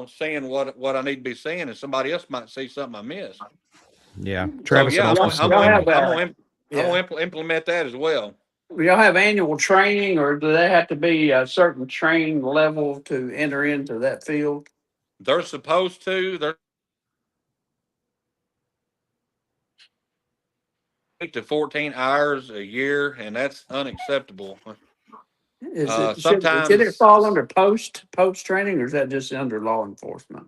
seeing what I need to be seeing, and somebody else might see something I missed. Yeah. Travis, so, I'm going to implement that as well. Do y'all have annual training, or do they have to be a certain training level to enter into that field? They're supposed to. They're to 14 hours a year, and that's unacceptable. Sometimes should it fall under post training, or is that just under law enforcement?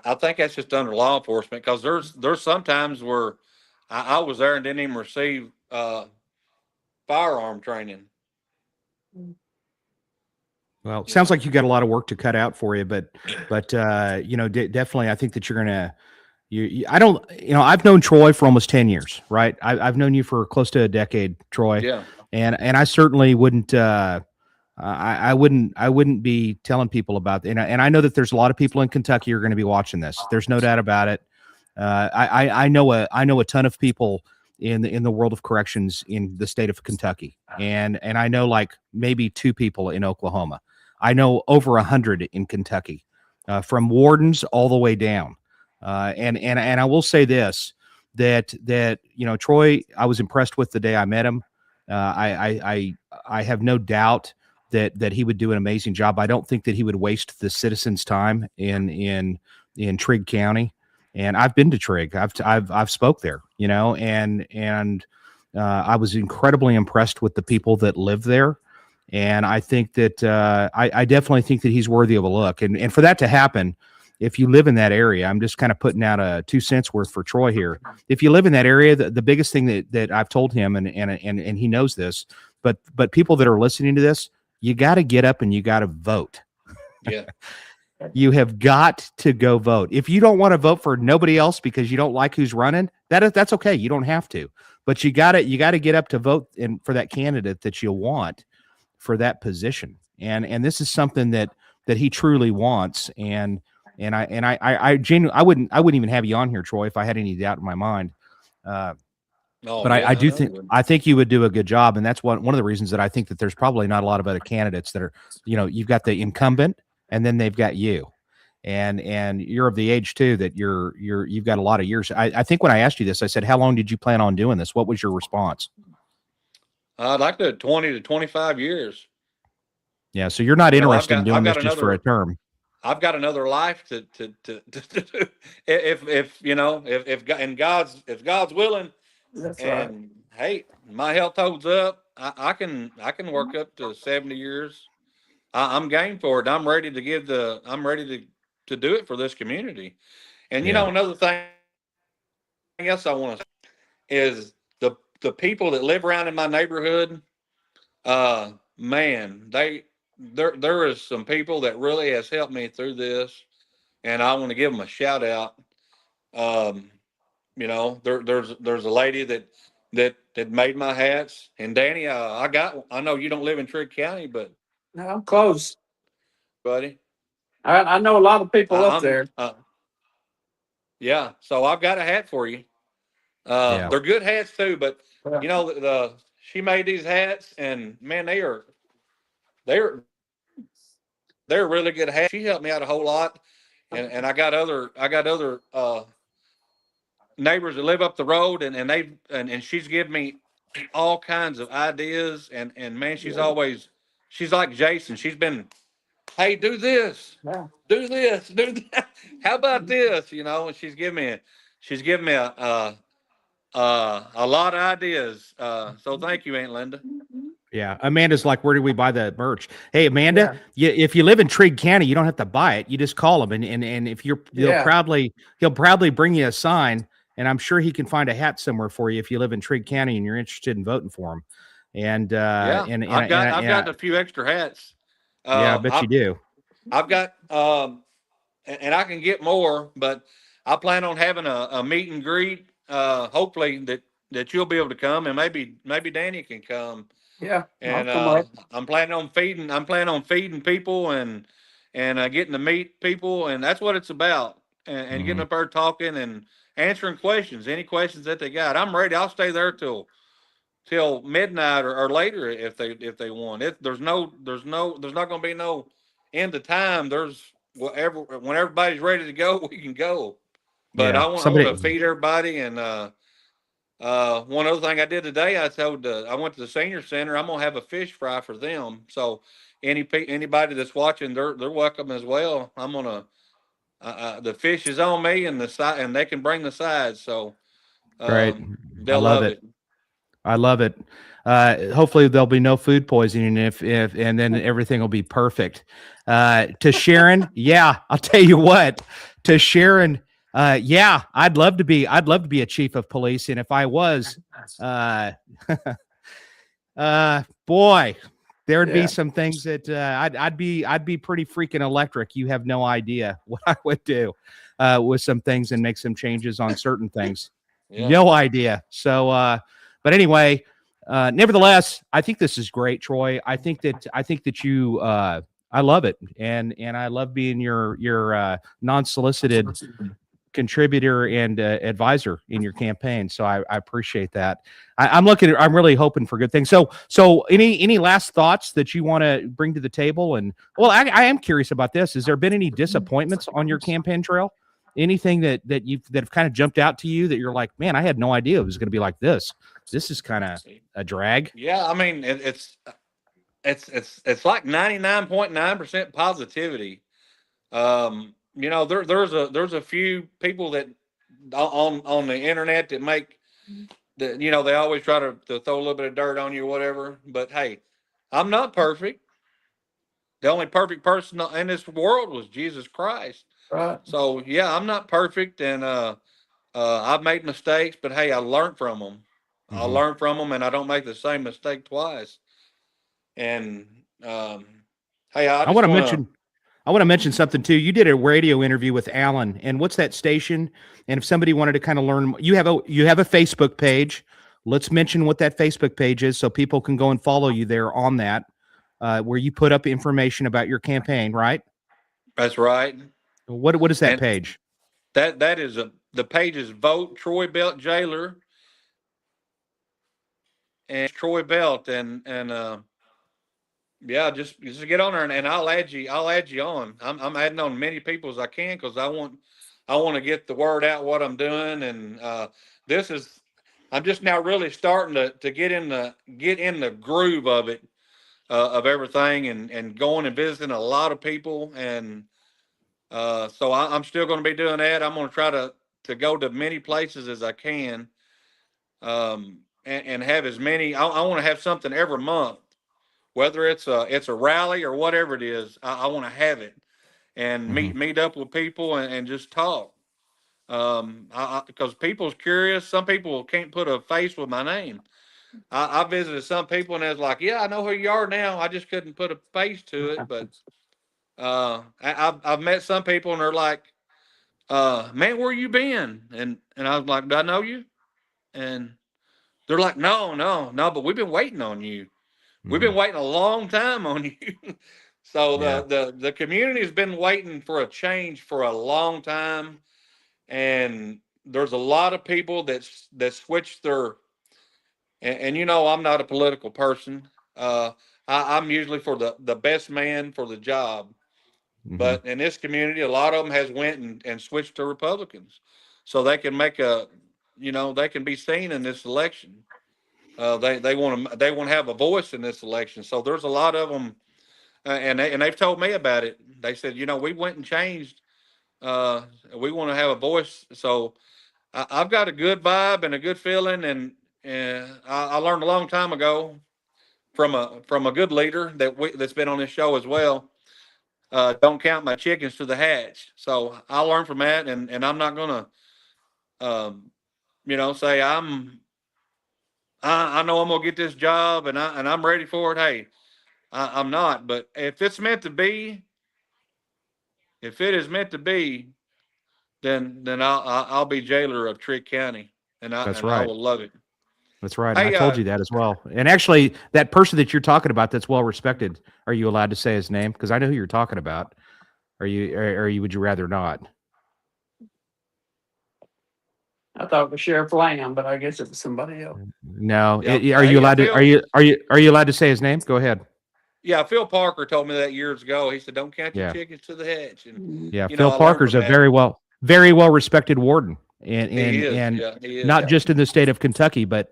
I think that's just under law enforcement, because there's sometimes where I was there and didn't even receive firearm training. Well, it sounds like you got a lot of work to cut out for you, but definitely, I think that you're gonna. I don't. I've known Troy for almost 10 years, right? I've known you for close to a decade, Troy. Yeah. And I certainly wouldn't. I wouldn't be telling people about it. And I know that there's a lot of people in Kentucky who are going to be watching this. There's no doubt about it. I know a ton of people in the world of corrections in the state of Kentucky, and I know like maybe 2 people in Oklahoma. I know over 100 in Kentucky, from wardens all the way down. And I will say this, that Troy, I was impressed with the day I met him. I have no doubt that he would do an amazing job. I don't think that he would waste the citizens' time in Trigg County. And I've been to Trigg. I've spoke there, and I was incredibly impressed with the people that live there. And I think that I definitely think that he's worthy of a look. And for that to happen, if you live in that area, I'm just kind of putting out a 2 cents worth for Troy here. If you live in that area, the biggest thing that I've told him, and he knows this, but people that are listening to this, you got to get up and you got to vote. Yeah. You have got to go vote. If you don't want to vote for nobody else because you don't like who's running, that's okay. You don't have to, but you got to get up to vote for that candidate that you want for that position. And this is something that he truly wants. And I genuinely, I wouldn't even have you on here, Troy, if I had any doubt in my mind. I think you would do a good job. And that's one of the reasons that I think that there's probably not a lot of other candidates that are, you've got the incumbent and then they've got you, and you're of the age too, that you've got a lot of years. I think when I asked you this, I said, how long did you plan on doing this? What was your response? I'd like to 20 to 25 years. Yeah. So you're not interested in doing this just for a term. I've got another life to if God's willing, That's and hey, my health holds up, I can work up to 70 years. I'm game for it. I'm ready to do it for this community. And another thing else I want to say is the people that live around in my neighborhood, man, there is some people that really has helped me through this, and I want to give them a shout out. There's a lady that made my hats, and Danny, I know you don't live in Trigg County, but No, I'm close, buddy, I know a lot of people up there. Yeah, so I've got a hat for you. They're good hats too, but she made these hats, and man, they're really good hats. She helped me out a whole lot, and I got other neighbors that live up the road, and she's given me all kinds of ideas, and man, she's like Jason. She's been, hey, do this, do this, do that. How about this? And she's given me a lot of ideas. So thank you, Aunt Linda. Yeah. Amanda's like, where do we buy the merch? Hey, Amanda, if you live in Trigg County, you don't have to buy it. You just call him, and if he'll proudly bring you a sign, and I'm sure he can find a hat somewhere for you if you live in Trigg County and you're interested in voting for him. And I've got a few extra hats. I bet you do. I've got and I can get more, but I plan on having a meet and greet. Hopefully that you'll be able to come, and maybe Danny can come. Yeah, and I'm planning on feeding people and getting to meet people, and that's what it's about. And getting up there talking and answering questions, any questions that they got. I'm ready. I'll stay there till midnight or later if they want. There's not going to be no end of time. There's when everybody's ready to go, we can go. But I want to feed everybody. And one other thing I did today, I went to the senior center. I'm gonna have a fish fry for them. So anybody that's watching, they're welcome as well. I'm gonna the fish is on me, and and they can bring the sides. So great, they'll love it. I love it. Hopefully there'll be no food poisoning and then everything will be perfect. To Sharon, I'll tell you what. To Sharon, I'd love to be a chief of police, and if I was, boy, There'd be Yeah. some things that I'd be pretty freaking electric. You have no idea what I would do with some things and make some changes on certain things. Yeah. No idea. So, but anyway, nevertheless, I think this is great, Troy. I think that you, I love it, and I love being your non-solicited contributor and advisor in your campaign. So I appreciate that. I'm really hoping for good things. So any last thoughts that you want to bring to the table? And well, I am curious about this. Has there been any disappointments on your campaign trail? Anything that have kind of jumped out to you that you're like, man, I had no idea it was going to be like this. This is kind of a drag. Yeah, I mean, it's like 99.9% positivity. You know, there's a few people that on the internet that make that, you know, they always try to throw a little bit of dirt on you or whatever. But hey, I'm not perfect. The only perfect person in this world was Jesus Christ. Right. So yeah, I'm not perfect, and I've made mistakes, but hey, I learned from them. I learned from them, and I don't make the same mistake twice. And hey, I want to mention something too. You did a radio interview with Alan, and what's that station? And if somebody wanted to kind of learn, you have a Facebook page. Let's mention what that Facebook page is, so people can go and follow you there on that, where you put up information about your campaign, right? That's right. What is that And page? That is the page is Vote Troy Belt Jailer, and Troy Belt, and yeah, just get on there, and I'll add you on. I'm adding on many people as I can, because I want to get the word out what I'm doing, and I'm just now really starting to get in the groove of it, of everything, and going and visiting a lot of people, and so I'm still going to be doing that. I'm going to try to go to many places as I can, and have as many. I want to have something every month, whether it's a rally or whatever it is. I want to have it, and meet up with people, and just talk. Because people's curious. Some people can't put a face with my name. I visited some people, and it's like, yeah, I know who you are now. I just couldn't put a face to it. But I've met some people, and they're like, man, where you been? And I was like, do I know you? And they're like, no, but we've been waiting on you. We've been waiting a long time on you. So the community has been waiting for a change for a long time, and there's a lot of people that switch their. And you know, I'm not a political person. I'm usually for the best man for the job. But in this community, a lot of them has went and switched to Republicans, so they can make they can be seen in this election. They want to have a voice in this election. So there's a lot of them, and they've told me about it. They said, we went and changed. We want to have a voice. So I've got a good vibe and a good feeling, and I learned a long time ago from a good leader that's been on this show as well. Don't count my chickens to the hatch. So I learned from that, and I'm not gonna, say I know I'm gonna get this job, and I'm ready for it. Hey, I'm not. But if it's meant to be, if it is meant to be, then I'll be jailer of Trigg County, and I will love it. That's right. Hey, I told you that as well. And actually, that person that you're talking about that's well respected, are you allowed to say his name? Because I know who you're talking about. Would you rather not? I thought it was Sheriff Lamb, but I guess it was somebody else. No. Yeah. Are you allowed to? Are you allowed to say his name? Go ahead. Yeah, Phil Parker told me that years ago. He said, "Don't count your chickens to the hatch." And yeah, Phil Parker's a very well respected warden, and he is. Not just in the state of Kentucky, but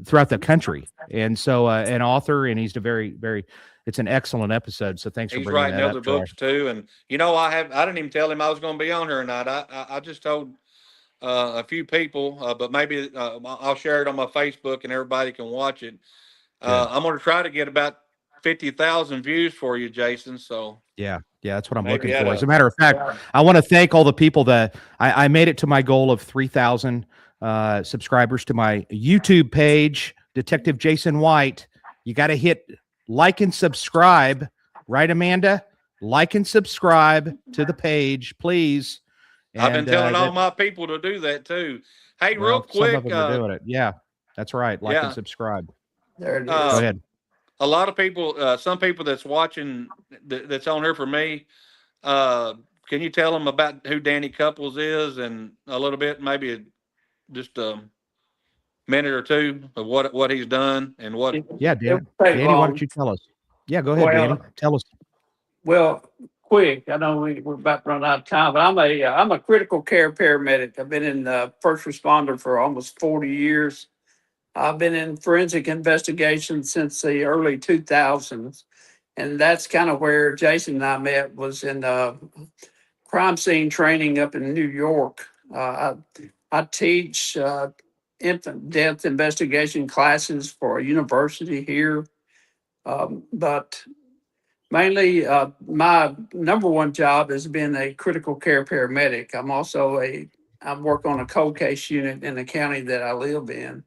throughout the country. And so, an author, and he's it's an excellent episode. So thanks for bringing that up. He's writing other books too, and I didn't even tell him I was going to be on here or not. I just told a few people, but maybe I'll share it on my Facebook and everybody can watch it. I'm going to try to get about 50,000 views for you, Jason. So yeah, that's what I'm looking for. As a matter of fact, I want to thank all the people that I made it to my goal of 3,000 subscribers to my YouTube page, Detective Jason White. You got to hit like and subscribe. Right, Amanda? Like and subscribe to the page, please. I've been telling all my people to do that too. Hey, real quick. Some of them are doing it. Yeah, that's right. Like and subscribe. There it is. Go ahead. A lot of people, some people that's watching, that's on here for me, can you tell them about who Danny Couples is and a little bit, maybe just a minute or two of what he's done and what? Yeah, Danny, why don't you tell us? Yeah, go ahead, Danny. Tell us. Well, quick. I know we're about to run out of time, but I'm a critical care paramedic. I've been in first responder for almost 40 years. I've been in forensic investigation since the early 2000s. And that's kind of where Jason and I met, was in crime scene training up in New York. I teach infant death investigation classes for a university here. But mainly my number one job has been a critical care paramedic. I work on a cold case unit in the county that I live in.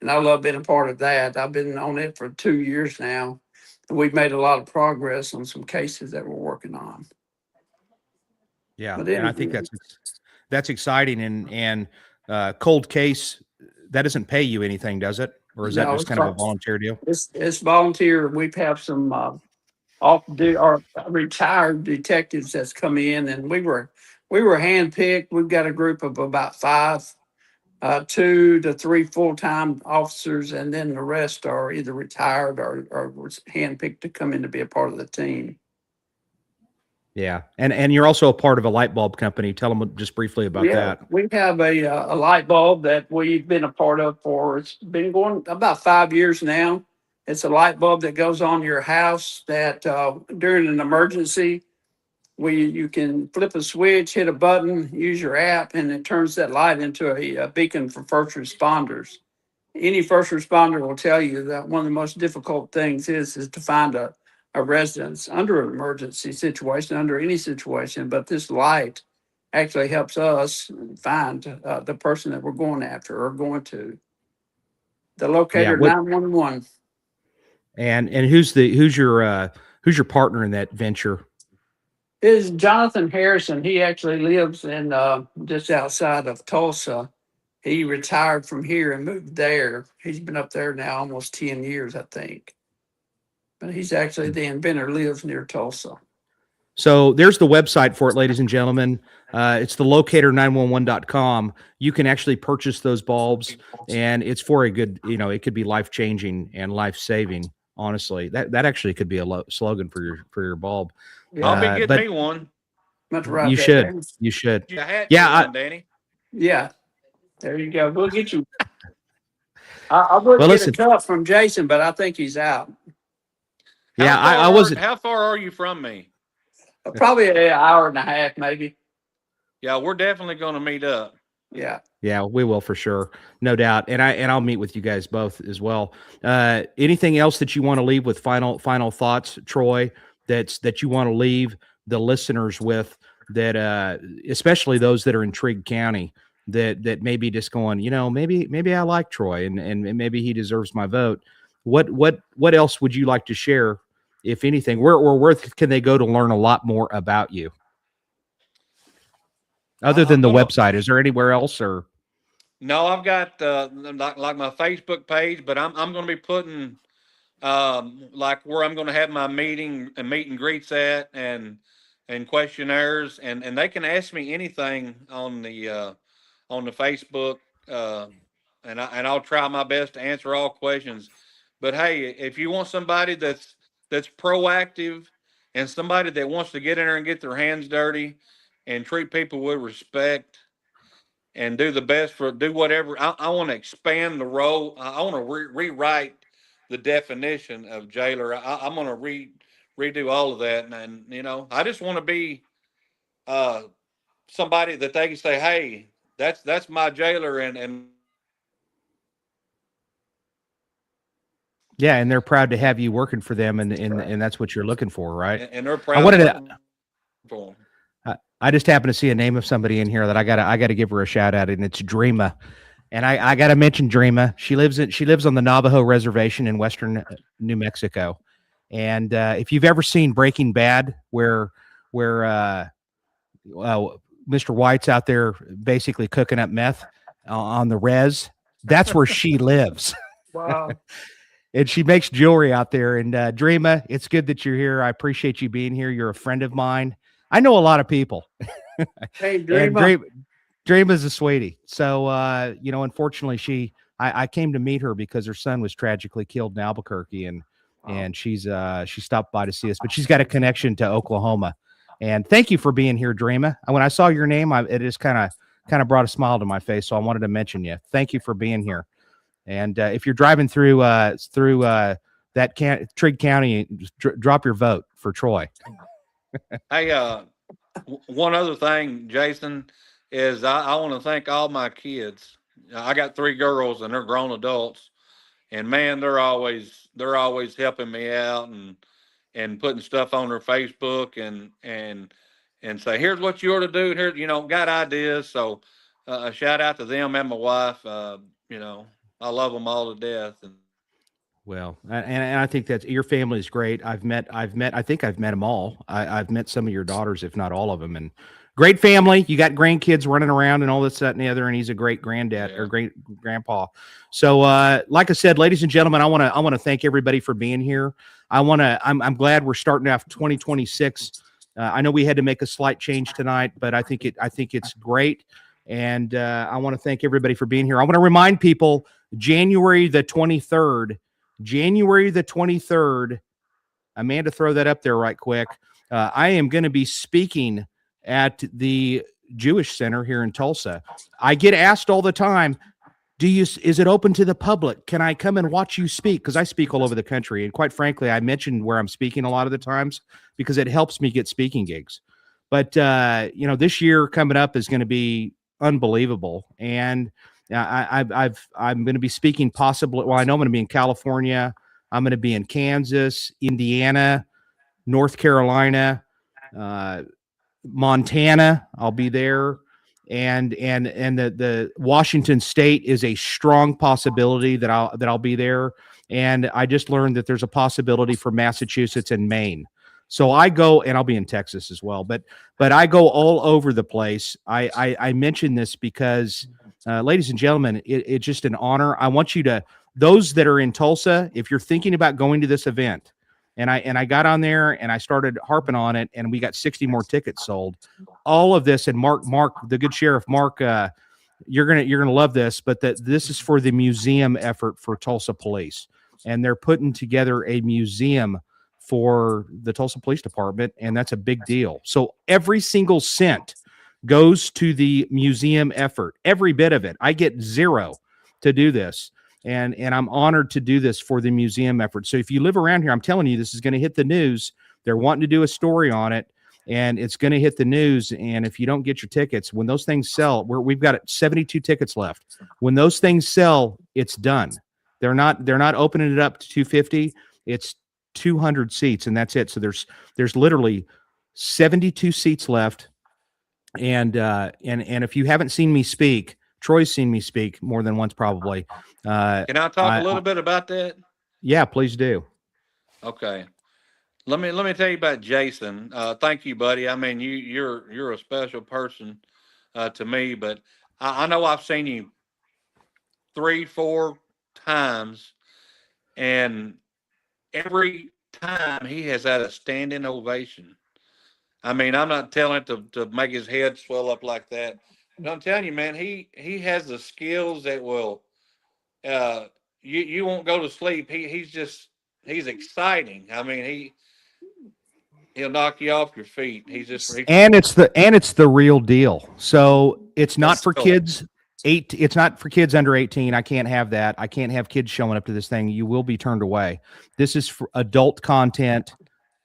And I love being a part of that. I've been on it for 2 years now. And we've made a lot of progress on some cases that we're working on. Yeah, and I think that's exciting. And cold case, that doesn't pay you anything, does it? Or is that just kind of a volunteer deal? It's volunteer. We have some retired detectives that's come in, and we were handpicked. We've got a group of about 5. 2 to 3 full-time officers, and then the rest are either retired or was handpicked to come in to be a part of the team. Yeah, and you're also a part of a light bulb company. Tell them just briefly about that. We have a light bulb that we've been a part of it's been going about 5 years now. It's a light bulb that goes on your house that during an emergency, you can flip a switch, hit a button, use your app, and it turns that light into a beacon for first responders. Any first responder will tell you that one of the most difficult things is to find a residence under an emergency situation, under any situation. But this light actually helps us find the person that we're going after or going to. The locator 911. And who's your partner in that venture? Is Jonathan Harrison. He actually lives in just outside of Tulsa. He retired from here and moved there. He's been up there now almost 10 years, I think. But he's actually the inventor, lives near Tulsa. So there's the website for it, ladies and gentlemen. It's the locator911.com. You can actually purchase those bulbs, and it's for a good, it could be life-changing and life-saving, honestly. That actually could be a slogan for your bulb. I'll be getting me one. You should. You should. Yeah, Danny. Yeah. There you go. We'll get you. I would get a cup from Jason, but I think he's out. Yeah, I wasn't. How far are you from me? Probably an hour and a half, maybe. Yeah, we're definitely going to meet up. Yeah. Yeah, we will for sure, no doubt. And I'll meet with you guys both as well. Anything else that you want to leave with final thoughts, Troy? That you want to leave the listeners with, that especially those that are in Trigg County, that may be just going, maybe I like Troy and maybe he deserves my vote. What else would you like to share, if anything? Where can they go to learn a lot more about you? Other than the website, is there anywhere else? Or no, I've got like my Facebook page, but I'm going to be putting like where I'm going to have my meet and greets at, and questionnaires, and they can ask me anything on the Facebook, and I'll try my best to answer all questions. But hey, if you want somebody that's proactive and somebody that wants to get in there and get their hands dirty and treat people with respect and do whatever, I want to expand the role. I want to rewrite the definition of jailer. I'm going to redo all of that. And I just want to be somebody that they can say, hey, that's my jailer. And yeah, and they're proud to have you working for them, and that's what you're looking for, right? And they're proud. I just happened to see a name of somebody in here that I gotta give her a shout out, and it's Dreama. And I gotta mention Dreama. She lives on the Navajo reservation in western New Mexico, And if you've ever seen Breaking Bad, where Mr. White's out there basically cooking up meth on the res, that's where she lives. Wow. And she makes jewelry out there. And Dreama, it's good that you're here. I appreciate you being here. You're a friend of mine. I know a lot of people. Hey, And Dreama. Dreama's a sweetie. So, unfortunately, I came to meet her because her son was tragically killed in Albuquerque, and she stopped by to see us. But she's got a connection to Oklahoma. And thank you for being here, Dreama. When I saw your name, it just kind of brought a smile to my face. So I wanted to mention you. Thank you for being here. And if you're driving through Trigg County, drop your vote for Troy. Hey, one other thing, Jason, is I want to thank all my kids. I got 3 girls and they're grown adults, and man, they're always helping me out and putting stuff on their Facebook and say, here's what you ought to do. Here, got ideas. So a shout out to them and my wife. I love them all to death. Well, and I think that your family is great. I think I've met them all. I've met some of your daughters, if not all of them, and great family. You got grandkids running around and all this, that, and the other, and he's a great granddad or great grandpa. So, like I said, ladies and gentlemen, I want to thank everybody for being here. I'm glad we're starting off 2026. I know we had to make a slight change tonight, but I think it's great. And I want to thank everybody for being here. I want to remind people, January the 23rd, Amanda, throw that up there right quick. I am going to be speaking at the Jewish Center here in Tulsa. I get asked all the time, is it open to the public? Can I come and watch you speak? Because I speak all over the country. And quite frankly, I mentioned where I'm speaking a lot of the times because it helps me get speaking gigs. But, this year coming up is going to be unbelievable. And I'm going to be speaking possibly. Well, I know I'm going to be in California. I'm going to be in Kansas, Indiana, North Carolina, Montana. I'll be there. And the Washington State is a strong possibility that I'll be there. And I just learned that there's a possibility for Massachusetts and Maine. So I go, and I'll be in Texas as well, but I go all over the place. I mention this because, ladies and gentlemen, it's just an honor. I want you to, those that are in Tulsa, if you're thinking about going to this event, and I got on there and I started harping on it, and we got 60 more tickets sold. All of this, and Mark, the good sheriff, Mark, you're gonna love this, but this is for the museum effort for Tulsa Police, and they're putting together a museum for the Tulsa Police Department, and that's a big deal. So every single cent goes to the museum effort, every bit of it. I get zero to do this, and I'm honored to do this for the museum effort. So if you live around here, I'm telling you, this is going to hit the news. They're wanting to do a story on it, and it's going to hit the news. And if you don't get your tickets, when those things sell, we've got 72 tickets left. When those things sell, it's done. They're not opening it up to 250. It's 200 seats, and that's it. So there's literally 72 seats left. And if you haven't seen me speak, Troy's seen me speak more than once, probably. Can I talk a little bit about that? Yeah, please do. Okay. Let me tell you about Jason. Thank you, buddy. I mean, you're a special person to me, but I know I've seen you 3-4 times, and every time he has had a standing ovation. I mean, I'm not telling it to make his head swell up like that, but I'm telling you, man, he has the skills that will you won't go to sleep. He's exciting. I mean, he'll knock you off your feet. And it's the real deal. So it's not for kids. It's not for kids under 18. I can't have that. I can't have kids showing up to this thing. You will be turned away. This is for adult content.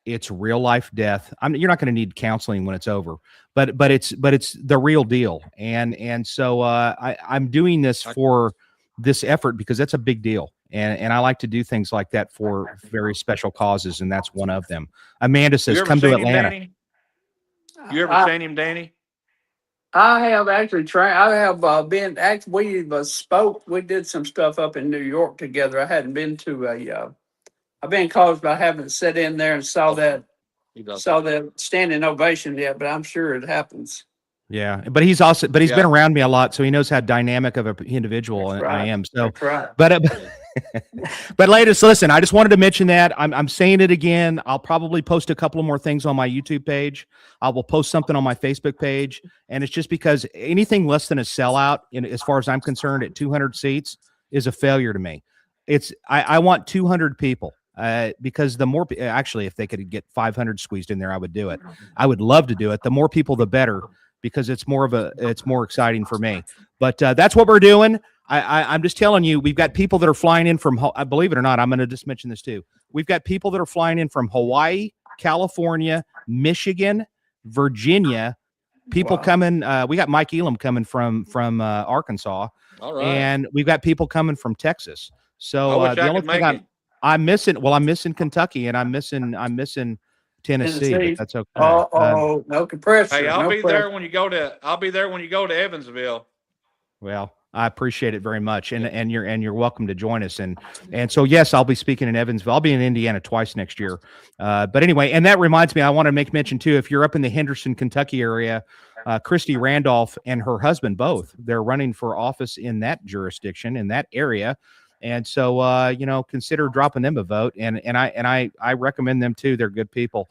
It's real life death. You're not going to need counseling when it's over, but it's the real deal. And so I'm doing this for this effort because that's a big deal. And I like to do things like that for very special causes, and that's one of them. Amanda says, "Come to Atlanta." You ever seen him, Danny? I have actually tried. I have been. Actually, we spoke. We did some stuff up in New York together. I hadn't been to I've been close, but I haven't sat in there and saw that standing ovation yet. But I'm sure it happens. Yeah, but he's been Yeah. around me a lot, so he knows how dynamic of an individual That's I right. am. So, That's right. but ladies, listen, I just wanted to mention that. I'm saying it again. I'll probably post a couple of more things on my YouTube page. I will post something on my Facebook page, and it's just because anything less than a sellout, as far as I'm concerned, at 200 seats is a failure to me. I want 200 people. Because the more, actually, if they could get 500 squeezed in there, I would do it. I would love to do it. The more people, the better, because it's more exciting for me. But that's what we're doing. I'm just telling you, we've got people that are flying in from, believe it or not, I'm going to just mention this too. We've got people that are flying in from Hawaii, California, Michigan, Virginia, people coming. We got Mike Elam coming from Arkansas. All right. And we've got people coming from Texas. So the only thing I'm missing Kentucky, and I'm missing Tennessee. But that's okay. No compressor. Hey, I'll be there when you go to Evansville. Well, I appreciate it very much, and you're welcome to join us. And so yes, I'll be speaking in Evansville. I'll be in Indiana twice next year. But anyway, and that reminds me, I want to make mention too. If you're up in the Henderson, Kentucky area, Christy Randolph and her husband both, they're running for office in that jurisdiction, in that area. And so, consider dropping them a vote. And I recommend them too. They're good people.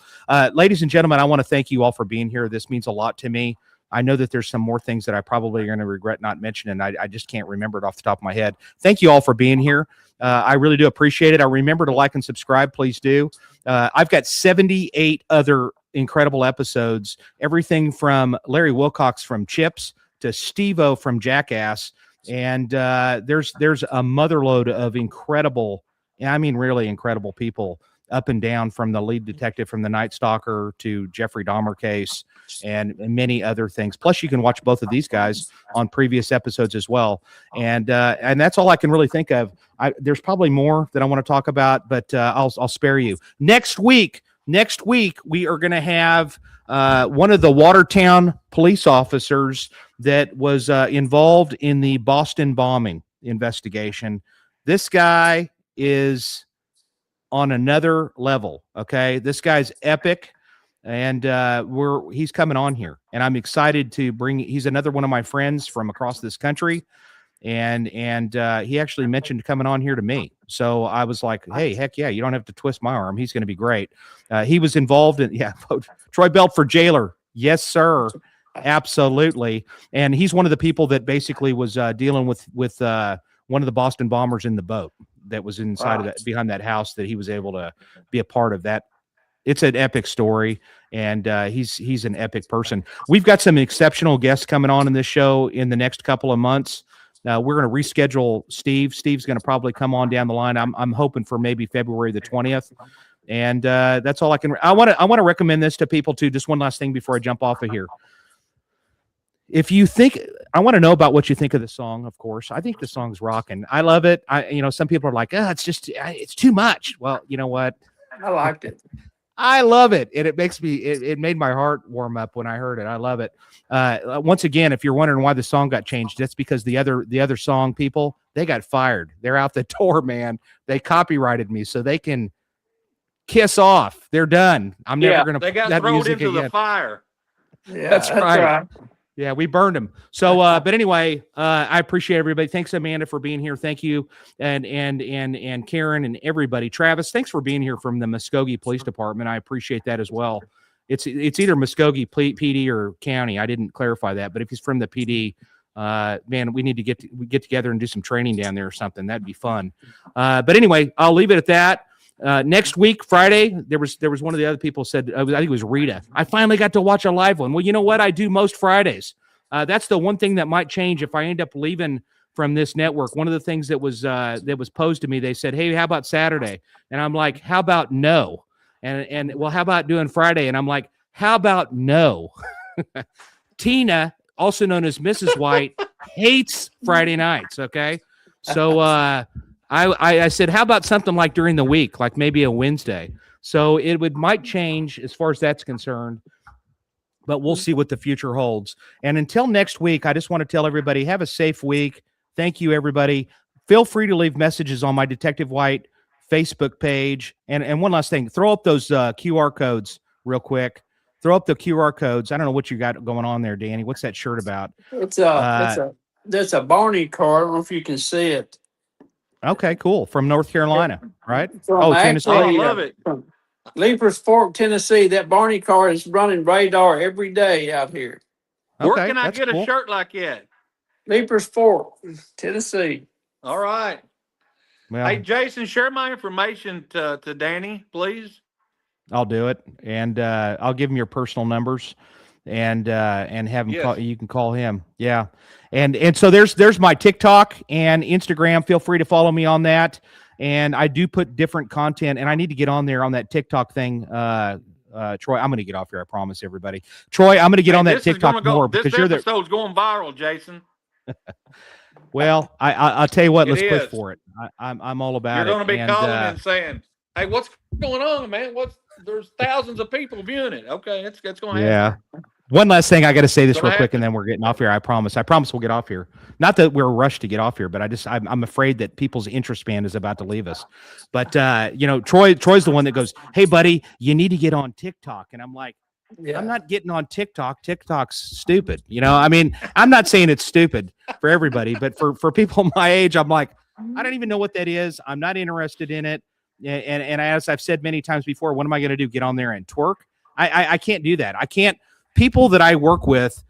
Ladies and gentlemen, I want to thank you all for being here. This means a lot to me. I know that there's some more things that I probably are going to regret not mentioning. I just can't remember it off the top of my head. Thank you all for being here. I really do appreciate it. I remember to like and subscribe. Please do. I've got 78 other incredible episodes, everything from Larry Wilcox from Chips to Steve-O from Jackass. And there's a motherload of incredible, I mean, really incredible people up and down, from the lead detective from the Night Stalker to Jeffrey Dahmer case and many other things. Plus, you can watch both of these guys on previous episodes as well. And that's all I can really think of. There's probably more that I want to talk about, but I'll spare you. Next week, we are going to have one of the Watertown police officers that was involved in the Boston bombing investigation. This guy is on another level. Okay. This guy's epic. And he's coming on here, and I'm excited to he's another one of my friends from across this country. And he actually mentioned coming on here to me. So I was like, hey, heck yeah, you don't have to twist my arm. He's going to be great. He was involved in, Troy Belt for jailer. Yes, sir. Absolutely. And he's one of the people that basically was dealing with one of the Boston bombers in the boat that was inside of that, behind that house, that he was able to be a part of that. It's an epic story, and he's an epic person. We've got some exceptional guests coming on in this show in the next couple of months. We're going to reschedule Steve. Steve's going to probably come on down the line. I'm hoping for maybe February the 20th. And that's all I can. I want to recommend this to people too. Just one last thing before I jump off of here. If you think, I want to know about what you think of the song. Of course, I think the song's rocking. I love it. Some people are like, it's too much. Well, you know what? I liked it. I love it. And it makes me, it made my heart warm up when I heard it. I love it. Once again, if you're wondering why the song got changed, that's because the other song people, they got fired. They're out the door, man. They copyrighted me so they can kiss off. They're done. I'm never going to They got thrown into the fire. Yeah, that's right. Yeah, we burned them. So, but anyway, I appreciate everybody. Thanks, Amanda, for being here. Thank you, and Karen and everybody. Travis, thanks for being here from the Muskogee Police Department. I appreciate that as well. It's either Muskogee PD or county. I didn't clarify that, but if he's from the PD, man, we need to get together and do some training down there or something. That'd be fun. But anyway, I'll leave it at that. Next week, Friday, there was one of the other people said, I think it was Rita. I finally got to watch a live one. Well, you know what? I do most Fridays. That's the one thing that might change if I end up leaving from this network. One of the things that was posed to me, they said, hey, how about Saturday? And I'm like, how about no? And well, how about doing Friday? And I'm like, how about no? Tina, also known as Mrs. White, hates Friday nights. Okay. So, I said, how about something like during the week, like maybe a Wednesday? So might change as far as that's concerned, but we'll see what the future holds. And until next week, I just want to tell everybody, have a safe week. Thank you, everybody. Feel free to leave messages on my Detective White Facebook page. And one last thing, throw up those QR codes real quick. Throw up the QR codes. I don't know what you got going on there, Danny. What's that shirt about? That's a Barney card. I don't know if you can see it. Okay, cool. From North Carolina, right? From Tennessee. actually, I love it. From Leapers Fork, Tennessee. That Barney car is running radar every day out here. Where Okay, can I that's get cool. a shirt like that? Leapers Fork, Tennessee. All right. Well, Hey, Jason, share my information to Danny, please. I'll do it, and I'll give him your personal numbers, and have him Yes. call. You can call him. Yeah, and so there's my TikTok and Instagram. Feel free to follow me on that. And I do put different content, and I need to get on there on that TikTok thing. Troy, I'm going to get off here. I promise everybody. Troy, I'm going to get on that TikTok more this because you're the. episode's going viral, Jason. Well, I'll tell you what. It Let's push is. for it. I'm all about You're it. going to be And, calling and saying, "Hey, what's going on, man? There's thousands of people viewing it." Okay, it's going to happen. Yeah. One last thing, I got to say this Gonna real quick, happen. and then we're getting off here. I promise we'll get off here. Not that we're rushed to get off here, but I'm afraid that people's interest span is about to leave us. But Troy's the one that goes, "Hey, buddy, you need to get on TikTok," and I'm like, Yeah. I'm not getting on TikTok. TikTok's stupid. I mean, I'm not saying it's stupid for everybody, but for people my age, I'm like, I don't even know what that is. I'm not interested in it. And as I've said many times before, what am I going to do? Get on there and twerk? I can't do that. I can't. People that I work with,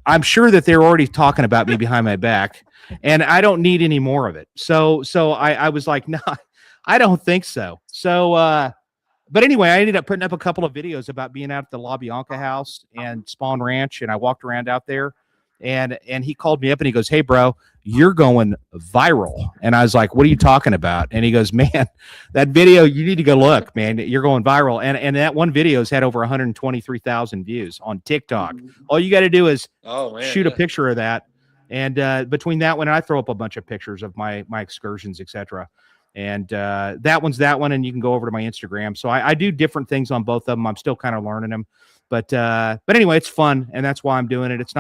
I'm sure that they're already talking about me behind my back, and I don't need any more of it. So I was like, no, I don't think so. So, but anyway, I ended up putting up a couple of videos about being out at the La Bianca house and Spawn Ranch, and I walked around out there, and he called me up and he goes, "Hey, bro, you're going viral." And I was like, "What are you talking about?" And he goes, "Man, that video, you need to go look, man. You're going viral." And that one video has had over 123,000 views on TikTok. All you got to do is shoot a picture of that. And between that one, and I throw up a bunch of pictures of my excursions, etc. And that one's that one, and you can go over to my Instagram. So I do different things on both of them. I'm still kind of learning them, but anyway, it's fun, and that's why I'm doing it. It's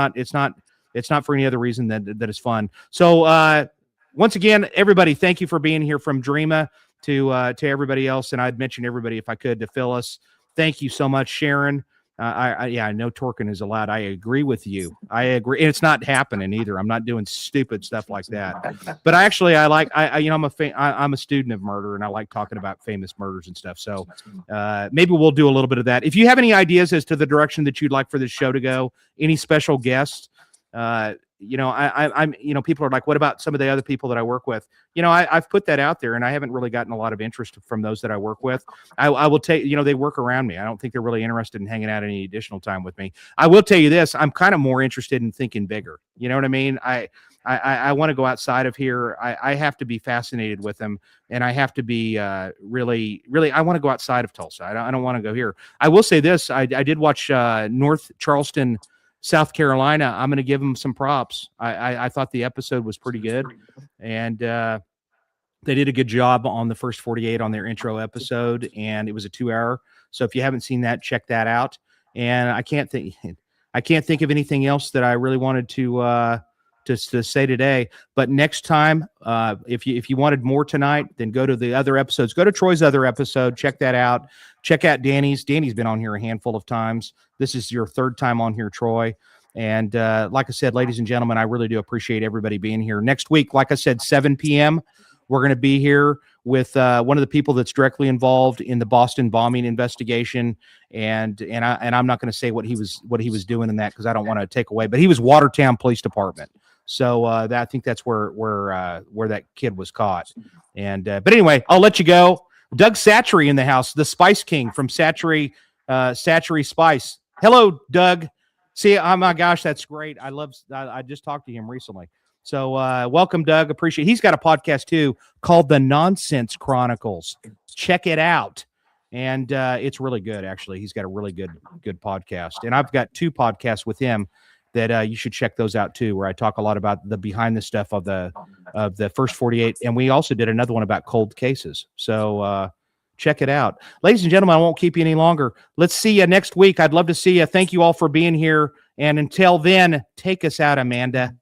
not for any other reason that it's fun. So once again, everybody, thank you for being here, from Dreama to everybody else, and I'd mention everybody if I could, to Phyllis. Thank you so much, Sharon. I know twerking is allowed. I agree with you. I agree. And it's not happening either. I'm not doing stupid stuff like that. But I'm a student of murder, and I like talking about famous murders and stuff. So maybe we'll do a little bit of that. If you have any ideas as to the direction that you'd like for this show to go, any special guests, people are like, what about some of the other people that I work with? I've put that out there, and I haven't really gotten a lot of interest from those that I work with. I will tell you, they work around me. I don't think they're really interested in hanging out any additional time with me. I will tell you this, I'm kind of more interested in thinking bigger. You know what I mean? I want to go outside of here. I have to be fascinated with them, and I have to be really, I want to go outside of Tulsa. I don't want to go here. I will say this, I did watch North Charleston, South Carolina. I'm going to give them some props. I thought the episode was pretty good, and they did a good job on the first 48 on their intro episode, and it was a 2-hour. So if you haven't seen that, check that out. And I can't think of anything else that I really wanted to say today. But next time, if you wanted more tonight, then go to the other episodes. Go to Troy's other episode. Check that out. Check out Danny's. Danny's been on here a handful of times. This is your third time on here, Troy. And like I said, ladies and gentlemen, I really do appreciate everybody being here. Next week, like I said, 7 p.m., we're going to be here with one of the people that's directly involved in the Boston bombing investigation. And I'm not going to say what he was doing in that, because I don't want to take away. But he was Watertown Police Department. So I think that's where that kid was caught. And but anyway, I'll let you go. Doug Satchery in the house, the Spice King from Satchery Spice. Hello, Doug. See, oh my gosh, that's great. I just talked to him recently. So welcome, Doug. Appreciate it. He's got a podcast too called The Nonsense Chronicles. Check it out. And it's really good, actually. He's got a really good podcast. And I've got 2 podcasts with him that you should check those out too, where I talk a lot about the behind the stuff of the first 48. And we also did another one about cold cases. So check it out. Ladies and gentlemen, I won't keep you any longer. Let's see you next week. I'd love to see you. Thank you all for being here. And until then, take us out, Amanda.